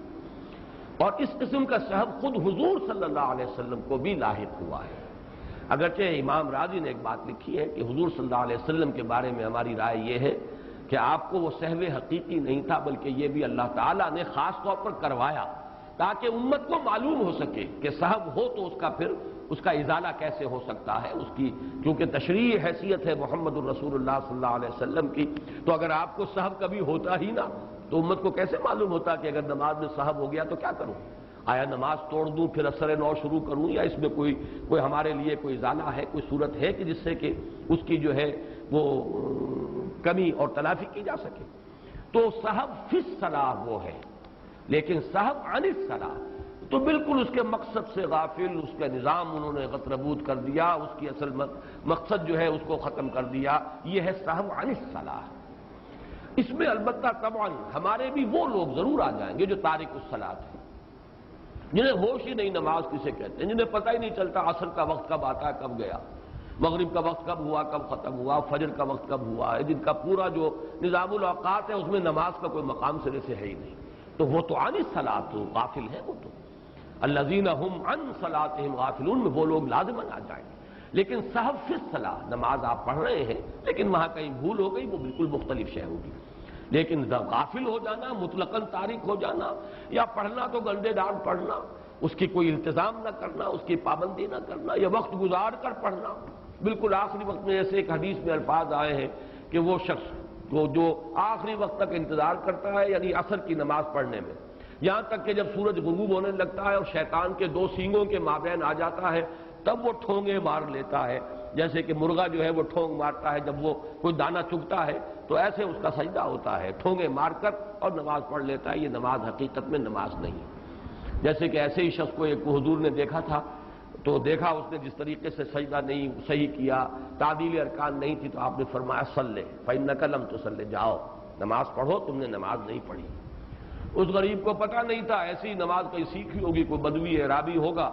اور اس قسم کا سہو خود حضور صلی اللہ علیہ وسلم کو بھی لاحق ہوا ہے۔ اگرچہ امام راضی نے ایک بات لکھی ہے کہ حضور صلی اللہ علیہ وسلم کے بارے میں ہماری رائے یہ ہے کہ آپ کو وہ سہو حقیقی نہیں تھا، بلکہ یہ بھی اللہ تعالیٰ نے خاص طور پر کروایا تاکہ امت کو معلوم ہو سکے کہ سہو ہو تو اس کا پھر اس کا ازالہ کیسے ہو سکتا ہے، اس کی کیونکہ تشریعی حیثیت ہے محمد الرسول اللہ صلی اللہ علیہ وسلم کی، تو اگر آپ کو سہو کبھی ہوتا ہی نہ تو امت کو کیسے معلوم ہوتا کہ اگر نماز میں سہو ہو گیا تو کیا کروں، آیا نماز توڑ دوں پھر اثر نو شروع کروں، یا اس میں کوئی ہمارے لیے کوئی ازالہ ہے، کوئی صورت ہے کہ جس سے کہ اس کی جو ہے وہ کمی اور تلافی کی جا سکے۔ تو سہو فی الصلاۃ وہ ہے، لیکن سہو عن الصلاۃ تو بالکل اس کے مقصد سے غافل، اس کا نظام انہوں نے غطربود کر دیا، اس کی اصل مقصد جو ہے اس کو ختم کر دیا، یہ ہے سہو عن الصلاۃ۔ اس میں البتہ طبعاً ہمارے بھی وہ لوگ ضرور آ جائیں گے جو تارک الصلاۃ ہیں، جنہیں ہوش ہی نہیں نماز کسے کہتے ہیں، جنہیں پتہ ہی نہیں چلتا عصر کا وقت کب آتا ہے کب گیا، مغرب کا وقت کب ہوا کب ختم ہوا، فجر کا وقت کب ہوا ہے، جن کا پورا جو نظام الاوقات ہے اس میں نماز کا کوئی مقام سرے سے ہے ہی نہیں، تو وہ تو عن الصلاۃ تو غافل ہے وہ تو۔ الذین هم عن صلاتهم غافلون میں وہ لوگ لازماً آ جائیں گے. لیکن سہو فی الصلاۃ، نماز آپ پڑھ رہے ہیں لیکن وہاں کہیں بھول ہو گئی، وہ بالکل مختلف شے ہوگی. لیکن غافل ہو جانا، مطلقاً تارک ہو جانا، یا پڑھنا تو گنڈے ڈال پڑھنا، اس کی کوئی التزام نہ کرنا، اس کی پابندی نہ کرنا، یا وقت گزار کر پڑھنا، بالکل آخری وقت میں. ایسے ایک حدیث میں الفاظ آئے ہیں کہ وہ شخص جو آخری وقت تک انتظار کرتا ہے، یعنی عصر کی نماز پڑھنے میں، یہاں تک کہ جب سورج غروب ہونے لگتا ہے اور شیطان کے دو سینگوں کے مابین آ جاتا ہے، تب وہ ٹھونگے مار لیتا ہے. جیسے کہ مرغا جو ہے وہ ٹھونگ مارتا ہے جب وہ کوئی دانہ چگتا ہے، تو ایسے اس کا سجدہ ہوتا ہے، ٹھونگے مار کر اور نماز پڑھ لیتا ہے. یہ نماز حقیقت میں نماز نہیں. جیسے کہ ایسے ہی شخص کو ایک حضور نے دیکھا تھا، تو دیکھا اس نے جس طریقے سے سجدہ نہیں صحیح کیا، تعدیل ارکان نہیں تھی، تو آپ نے فرمایا صلی فإنک لم تصلی، جاؤ نماز پڑھو، تم نے نماز نہیں پڑھی. اس غریب کو پتہ نہیں تھا، ایسی نماز کہیں سیکھی ہوگی، کوئی بدوی اعرابی ہوگا.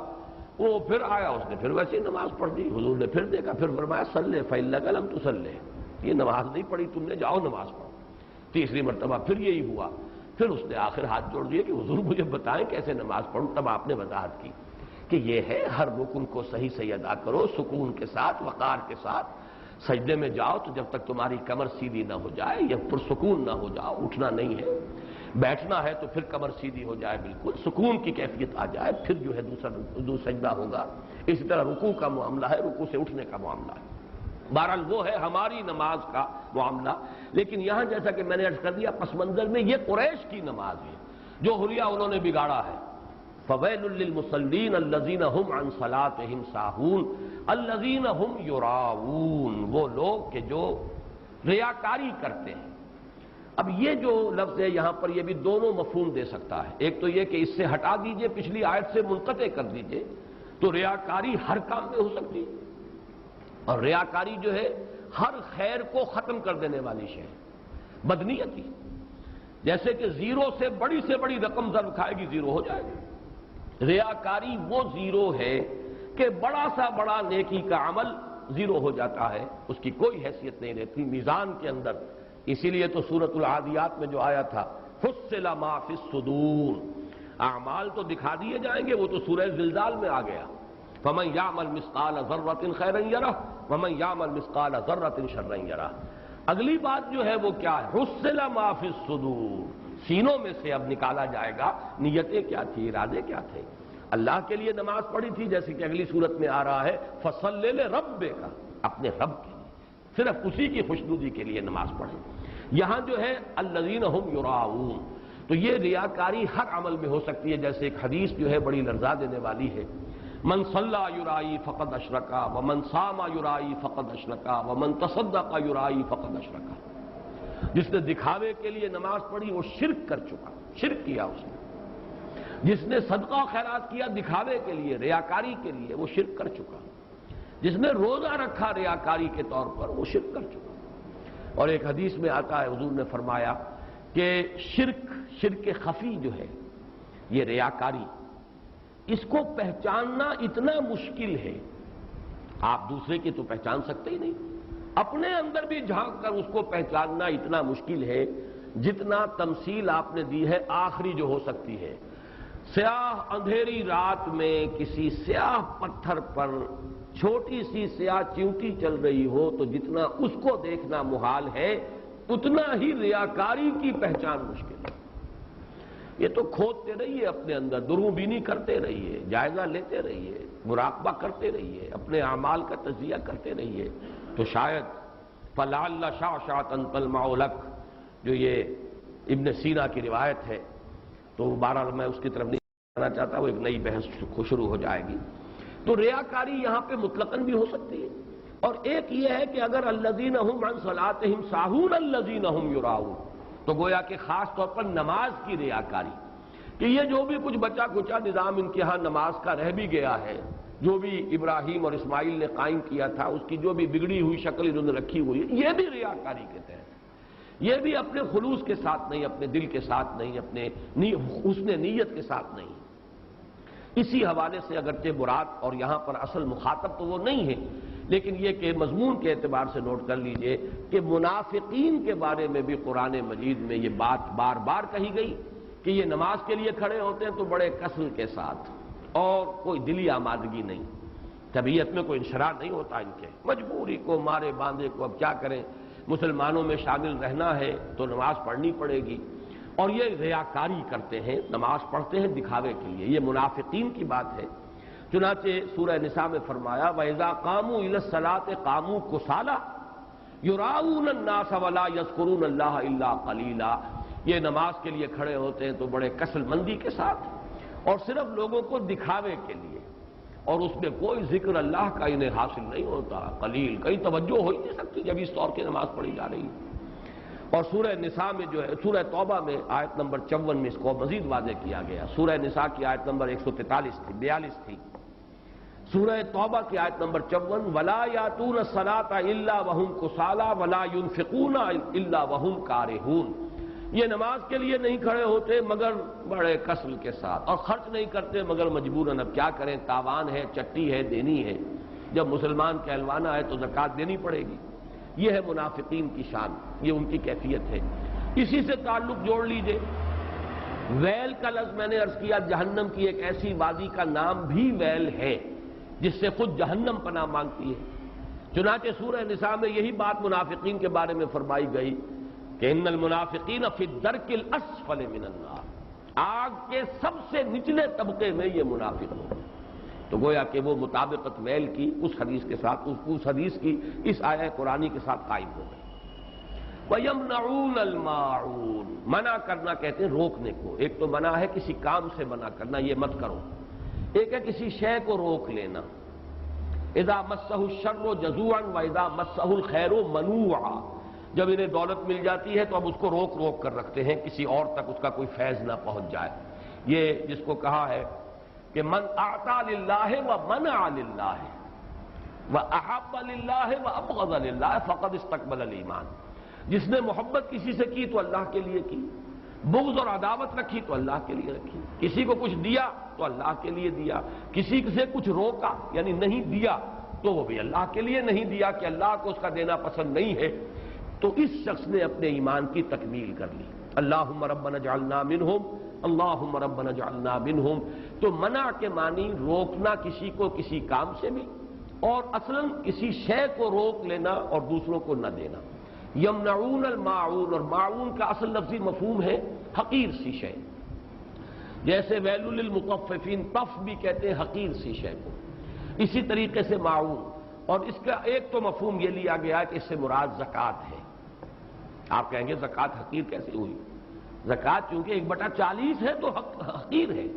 وہ پھر آیا، اس نے پھر ویسی نماز پڑھ دی. حضور نے پھر دیکھا، پھر فرمایا صلی فإنک لم تصلی، یہ نماز نہیں پڑھی تم نے، جاؤ نماز پڑھو. تیسری مرتبہ پھر یہی ہوا. پھر اس نے آخر ہاتھ جوڑ دیے کہ حضور مجھے بتائیں کیسے نماز پڑھوں. تب آپ نے وضاحت کی کہ یہ ہے ہر رکن کو صحیح صحیح ادا کرو، سکون کے ساتھ، وقار کے ساتھ. سجدے میں جاؤ تو جب تک تمہاری کمر سیدھی نہ ہو جائے یا پرسکون نہ ہو جاؤ، اٹھنا نہیں ہے. بیٹھنا ہے تو پھر کمر سیدھی ہو جائے، بالکل سکون کی کیفیت آ جائے، پھر جو ہے دوسرا سجدہ ہوگا. اسی طرح رکوع کا معاملہ ہے، رکوع سے اٹھنے کا معاملہ ہے. بہرحال وہ ہے ہماری نماز کا معاملہ. لیکن یہاں جیسا کہ میں نے عرض کر دیا، پس منظر میں یہ قریش کی نماز ہے جو حلیہ انہوں نے بگاڑا ہے. فویل للمصلین الذین هم عن صلاتهم ساہون الذین هم یراؤون، وہ لوگ کہ جو ریاکاری کرتے ہیں. اب یہ جو لفظ ہے یہاں پر، یہ بھی دونوں مفہوم دے سکتا ہے. ایک تو یہ کہ اس سے ہٹا دیجئے، پچھلی آیت سے منقطع کر دیجئے، تو ریاکاری ہر کام میں ہو سکتی ہے. اور ریاکاری جو ہے ہر خیر کو ختم کر دینے والی شے، بدنیتی. جیسے کہ زیرو سے بڑی رقم ضرب کھائے گی، زیرو ہو جائے گی. ریاکاری وہ زیرو ہے کہ بڑا سا بڑا نیکی کا عمل زیرو ہو جاتا ہے، اس کی کوئی حیثیت نہیں رہتی میزان کے اندر. اسی لیے تو سورۃ العادیات میں جو آیا تھا فصل ما فی الصدور، اعمال تو دکھا دیے جائیں گے، وہ تو سورہ زلزال میں آ گیا. فمن یعمل مثقال ذرۃ خیرا یرہ ومن یعمل مثقال ذرۃ شرا یرہ. اگلی بات جو ہے وہ کیا ہے؟ فصل ما فی الصدور، سینوں میں سے اب نکالا جائے گا نیتیں کیا تھی، ارادے کیا تھے. اللہ کے لیے نماز پڑھی تھی، جیسے کہ اگلی صورت میں آ رہا ہے فصل لربک، اپنے رب کے لیے، صرف اسی کی خوشنودی کے لیے نماز پڑھیں. یہاں جو ہے الذین هم یراؤون، تو یہ ریاکاری ہر عمل میں ہو سکتی ہے. جیسے ایک حدیث جو ہے بڑی لرزا دینے والی ہے، من صلی یرائی فقد اشرکا ومن صام یرائی فقد اشرکا ومن تصدق یرائی فقد اشرکا. جس نے دکھاوے کے لیے نماز پڑھی وہ شرک کر چکا، شرک کیا اس نے. جس نے صدقہ و خیرات کیا دکھاوے کے لیے، ریاکاری کے لیے، وہ شرک کر چکا. جس نے روزہ رکھا ریاکاری کے طور پر، وہ شرک کر چکا. اور ایک حدیث میں آتا ہے، حضور نے فرمایا کہ شرک خفی جو ہے، یہ ریاکاری، اس کو پہچاننا اتنا مشکل ہے، آپ دوسرے کی تو پہچان سکتے ہی نہیں، اپنے اندر بھی جھانک کر اس کو پہچاننا اتنا مشکل ہے جتنا تمثیل آپ نے دی ہے آخری جو ہو سکتی ہے. سیاہ اندھیری رات میں کسی سیاہ پتھر پر چھوٹی سی سیاہ چیونٹی چل رہی ہو تو جتنا اس کو دیکھنا محال ہے، اتنا ہی ریاکاری کی پہچان مشکل ہے. یہ تو کھودتے رہیے اپنے اندر، درو بینی کرتے رہیے، جائزہ لیتے رہیے، مراقبہ کرتے رہیے، اپنے اعمال کا تجزیہ کرتے رہیے، تو شاید فلعل شعشعۃ تلمع لک، جو یہ ابن سینا کی روایت ہے. تو بہرحال میں اس کی طرف نہیں جانا چاہتا، وہ ایک نئی بحث شروع ہو جائے گی. تو ریاکاری یہاں پہ مطلقاً بھی ہو سکتی ہے. اور ایک یہ ہے کہ اگر الذین هم عن صلاتهم ساہون الذین هم یراؤون، تو گویا کہ خاص طور پر نماز کی ریاکاری، کہ یہ جو بھی کچھ بچا کچا نظام ان کے ہاں نماز کا رہ بھی گیا ہے، جو بھی ابراہیم اور اسماعیل نے قائم کیا تھا، اس کی جو بھی بگڑی ہوئی شکل انہوں نے رکھی ہوئی ہے، یہ بھی ریاکاری کے تحت، یہ بھی اپنے خلوص کے ساتھ نہیں، اپنے دل کے ساتھ نہیں، اپنے حسن نیت کے ساتھ نہیں. اسی حوالے سے اگرچہ مراد اور یہاں پر اصل مخاطب تو وہ نہیں ہے، لیکن یہ کہ مضمون کے اعتبار سے نوٹ کر لیجئے کہ منافقین کے بارے میں بھی قرآن مجید میں یہ بات بار بار کہی گئی کہ یہ نماز کے لیے کھڑے ہوتے ہیں تو بڑے کسل کے ساتھ، اور کوئی دلی آمادگی نہیں، طبیعت میں کوئی انشراح نہیں ہوتا ان کے، مجبوری کو مارے باندھے کو اب کیا کریں، مسلمانوں میں شامل رہنا ہے تو نماز پڑھنی پڑے گی، اور یہ ریاکاری کرتے ہیں، نماز پڑھتے ہیں دکھاوے کے لیے، یہ منافقین کی بات ہے۔ چنانچہ سورہ نساء میں فرمایا وَإِذَا قَامُوا إِلَى الصَّلَاةِ قَامُوا كُسَالَىٰ يُرَاءُونَ النَّاسَ وَلَا يَذْكُرُونَ اللَّهَ إِلَّا قَلِيلًا، یہ نماز کے لیے کھڑے ہوتے ہیں تو بڑے کسل مندی کے ساتھ اور صرف لوگوں کو دکھاوے کے لیے، اور اس میں کوئی ذکر اللہ کا انہیں حاصل نہیں ہوتا، قلیل، کہیں توجہ ہو ہی نہیں سکتی جب اس طور کی نماز پڑھی جا رہی ہے۔ اور سورہ نساء میں جو ہے، سورہ توبہ میں آیت نمبر 54 میں اس کو مزید واضح کیا گیا، سورہ نساء کی آیت نمبر 143 تھی، 42 تھی، سورہ توبہ کی آیت نمبر 54 وَلَا يَأْتُونَ الصَّلَاةَ إِلَّا وَهُمْ كُسَالَىٰ وَلَا يُنْفِقُونَ إِلَّا وَهُمْ كَارِهُونَ، یہ نماز کے لیے نہیں کھڑے ہوتے مگر بڑے کسل کے ساتھ، اور خرچ نہیں کرتے مگر مجبوراً، اب کیا کریں، تاوان ہے، چٹی ہے، دینی ہے، جب مسلمان کہلوانا ہے تو زکوٰۃ دینی پڑے گی۔ یہ ہے منافقین کی شان، یہ ان کی کیفیت ہے۔ اسی سے تعلق جوڑ لیجئے، ویل کا لفظ میں نے عرض کیا، جہنم کی ایک ایسی وادی کا نام بھی ویل ہے جس سے خود جہنم پناہ مانگتی ہے۔ چنانچہ سورہ نساء میں یہی بات منافقین کے بارے میں فرمائی گئی کہ ان المنافقین فی الدرک الاسفل من النار، آگ کے سب سے نچلے طبقے میں یہ منافق ہوں۔ تو گویا کہ وہ مطابقت ویل کی اس حدیث کے ساتھ، اس حدیث کی اس آیہ قرآنی کے ساتھ قائم ہو گئی۔ وَيَمْنَعُونَ الْمَاعُونَ، منع کرنا کہتے ہیں روکنے کو، ایک تو منع ہے کسی کام سے منع کرنا، یہ مت کرو، ایک ہے کسی شے کو روک لینا۔ اذا مسہ الشر جزوعا واذا مسہ الخیر منوعا، جب انہیں دولت مل جاتی ہے تو اب اس کو روک روک کر رکھتے ہیں، کسی اور تک اس کا کوئی فیض نہ پہنچ جائے۔ یہ جس کو کہا ہے کہ من اعطى للہ ومنع للہ واحب للہ وابغض للہ فقد استقبل الایمان، جس نے محبت کسی سے کی تو اللہ کے لیے کی، بغض اور عداوت رکھی تو اللہ کے لیے رکھی، کسی کو کچھ دیا تو اللہ کے لیے دیا، کسی سے کچھ روکا یعنی نہیں دیا تو وہ بھی اللہ کے لیے نہیں دیا کہ اللہ کو اس کا دینا پسند نہیں ہے، تو اس شخص نے اپنے ایمان کی تکمیل کر لی۔ اللہم ربنا اجعلنا منہم، اللہم ربنا اجعلنا منہم، تو منع کے معنی روکنا کسی کو کسی کام سے بھی، اور اصلاً کسی شے کو روک لینا اور دوسروں کو نہ دینا۔ یمنعون الماعون، اور معون کا اصل لفظی مفہوم ہے حقیر سی شے، جیسے ویل للمطففین، طف بھی کہتے ہیں حقیر سی شے کو، اسی طریقے سے معون۔ اور اس کا ایک تو مفہوم یہ لیا گیا ہے کہ اس سے مراد زکوٰۃ ہے۔ آپ کہیں گے زکوٰۃ حقیر کیسے ہوئی؟ زکوٰۃ چونکہ 1/40 ہے تو حقیر ہے،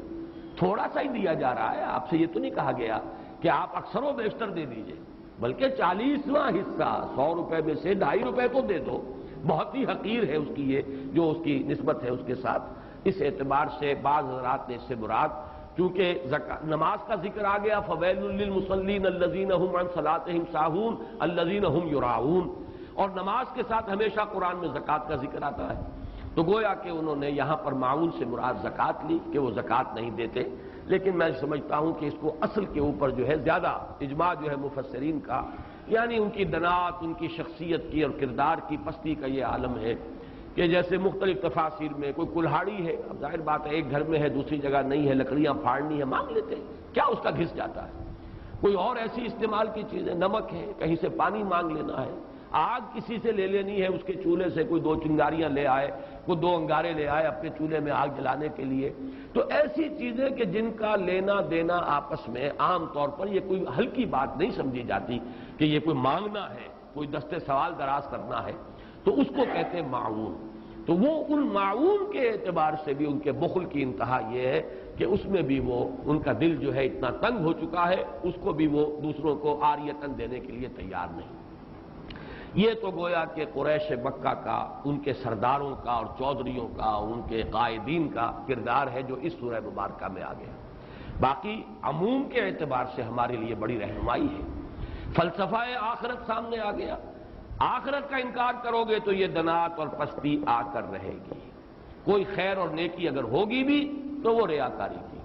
تھوڑا سا ہی دیا جا رہا ہے، آپ سے یہ تو نہیں کہا گیا کہ آپ اکثر و بیشتر دے دیجئے، بلکہ 40واں حصہ 100 روپے میں سے 2.5 روپے تو دے دو، بہت ہی حقیر ہے اس کی یہ جو اس کی نسبت ہے اس کے ساتھ۔ اس اعتبار سے بعض حضرات نے اس سے مراد، چونکہ نماز کا ذکر آ گیا فویل للمصلین الذین هم عن صلاتهم ساہون الذین هم یراؤون، اور نماز کے ساتھ ہمیشہ قرآن میں زکوٰۃ کا ذکر آتا ہے، تو گویا کہ انہوں نے یہاں پر معاون سے مراد زکوٰۃ لی کہ وہ زکوٰۃ نہیں دیتے، لیکن میں سمجھتا ہوں کہ اس کو اصل کے اوپر جو ہے زیادہ اجماع جو ہے مفسرین کا، یعنی ان کی دنات، ان کی شخصیت کی اور کردار کی پستی کا یہ عالم ہے کہ جیسے مختلف تفاسیر میں کوئی کلہاڑی ہے، اب ظاہر بات ہے ایک گھر میں ہے دوسری جگہ نہیں ہے، لکڑیاں پھاڑنی ہے، مانگ لیتے ہیں، کیا اس کا گھس جاتا ہے، کوئی اور ایسی استعمال کی چیزیں، نمک ہے، کہیں سے پانی مانگ لینا ہے، آگ کسی سے لے لینی ہے، اس کے چولہے سے کوئی 2 چنگاریاں لے آئے، کوئی 2 انگارے لے آئے اپنے چولہے میں آگ جلانے کے لیے، تو ایسی چیزیں کہ جن کا لینا دینا آپس میں عام طور پر یہ کوئی ہلکی بات نہیں سمجھی جاتی کہ یہ کوئی مانگنا ہے، کوئی دستے سوال دراز کرنا ہے، تو اس کو کہتے ہیں معاون۔ تو وہ ان معاون کے اعتبار سے بھی ان کے بخل کی انتہا یہ ہے کہ اس میں بھی وہ ان کا دل جو ہے اتنا تنگ ہو چکا ہے، اس کو بھی وہ دوسروں کو عاریتاً دینے کے لیے تیار نہیں۔ یہ تو گویا کہ قریش مکہ کا، ان کے سرداروں کا اور چودھریوں کا، ان کے قائدین کا کردار ہے جو اس سورہ مبارکہ میں آ گیا۔ باقی عموم کے اعتبار سے ہمارے لیے بڑی رہنمائی ہے، فلسفہ آخرت سامنے آ گیا، آخرت کا انکار کرو گے تو یہ دنات اور پستی آ کر رہے گی، کوئی خیر اور نیکی اگر ہوگی بھی تو وہ ریاکاری کی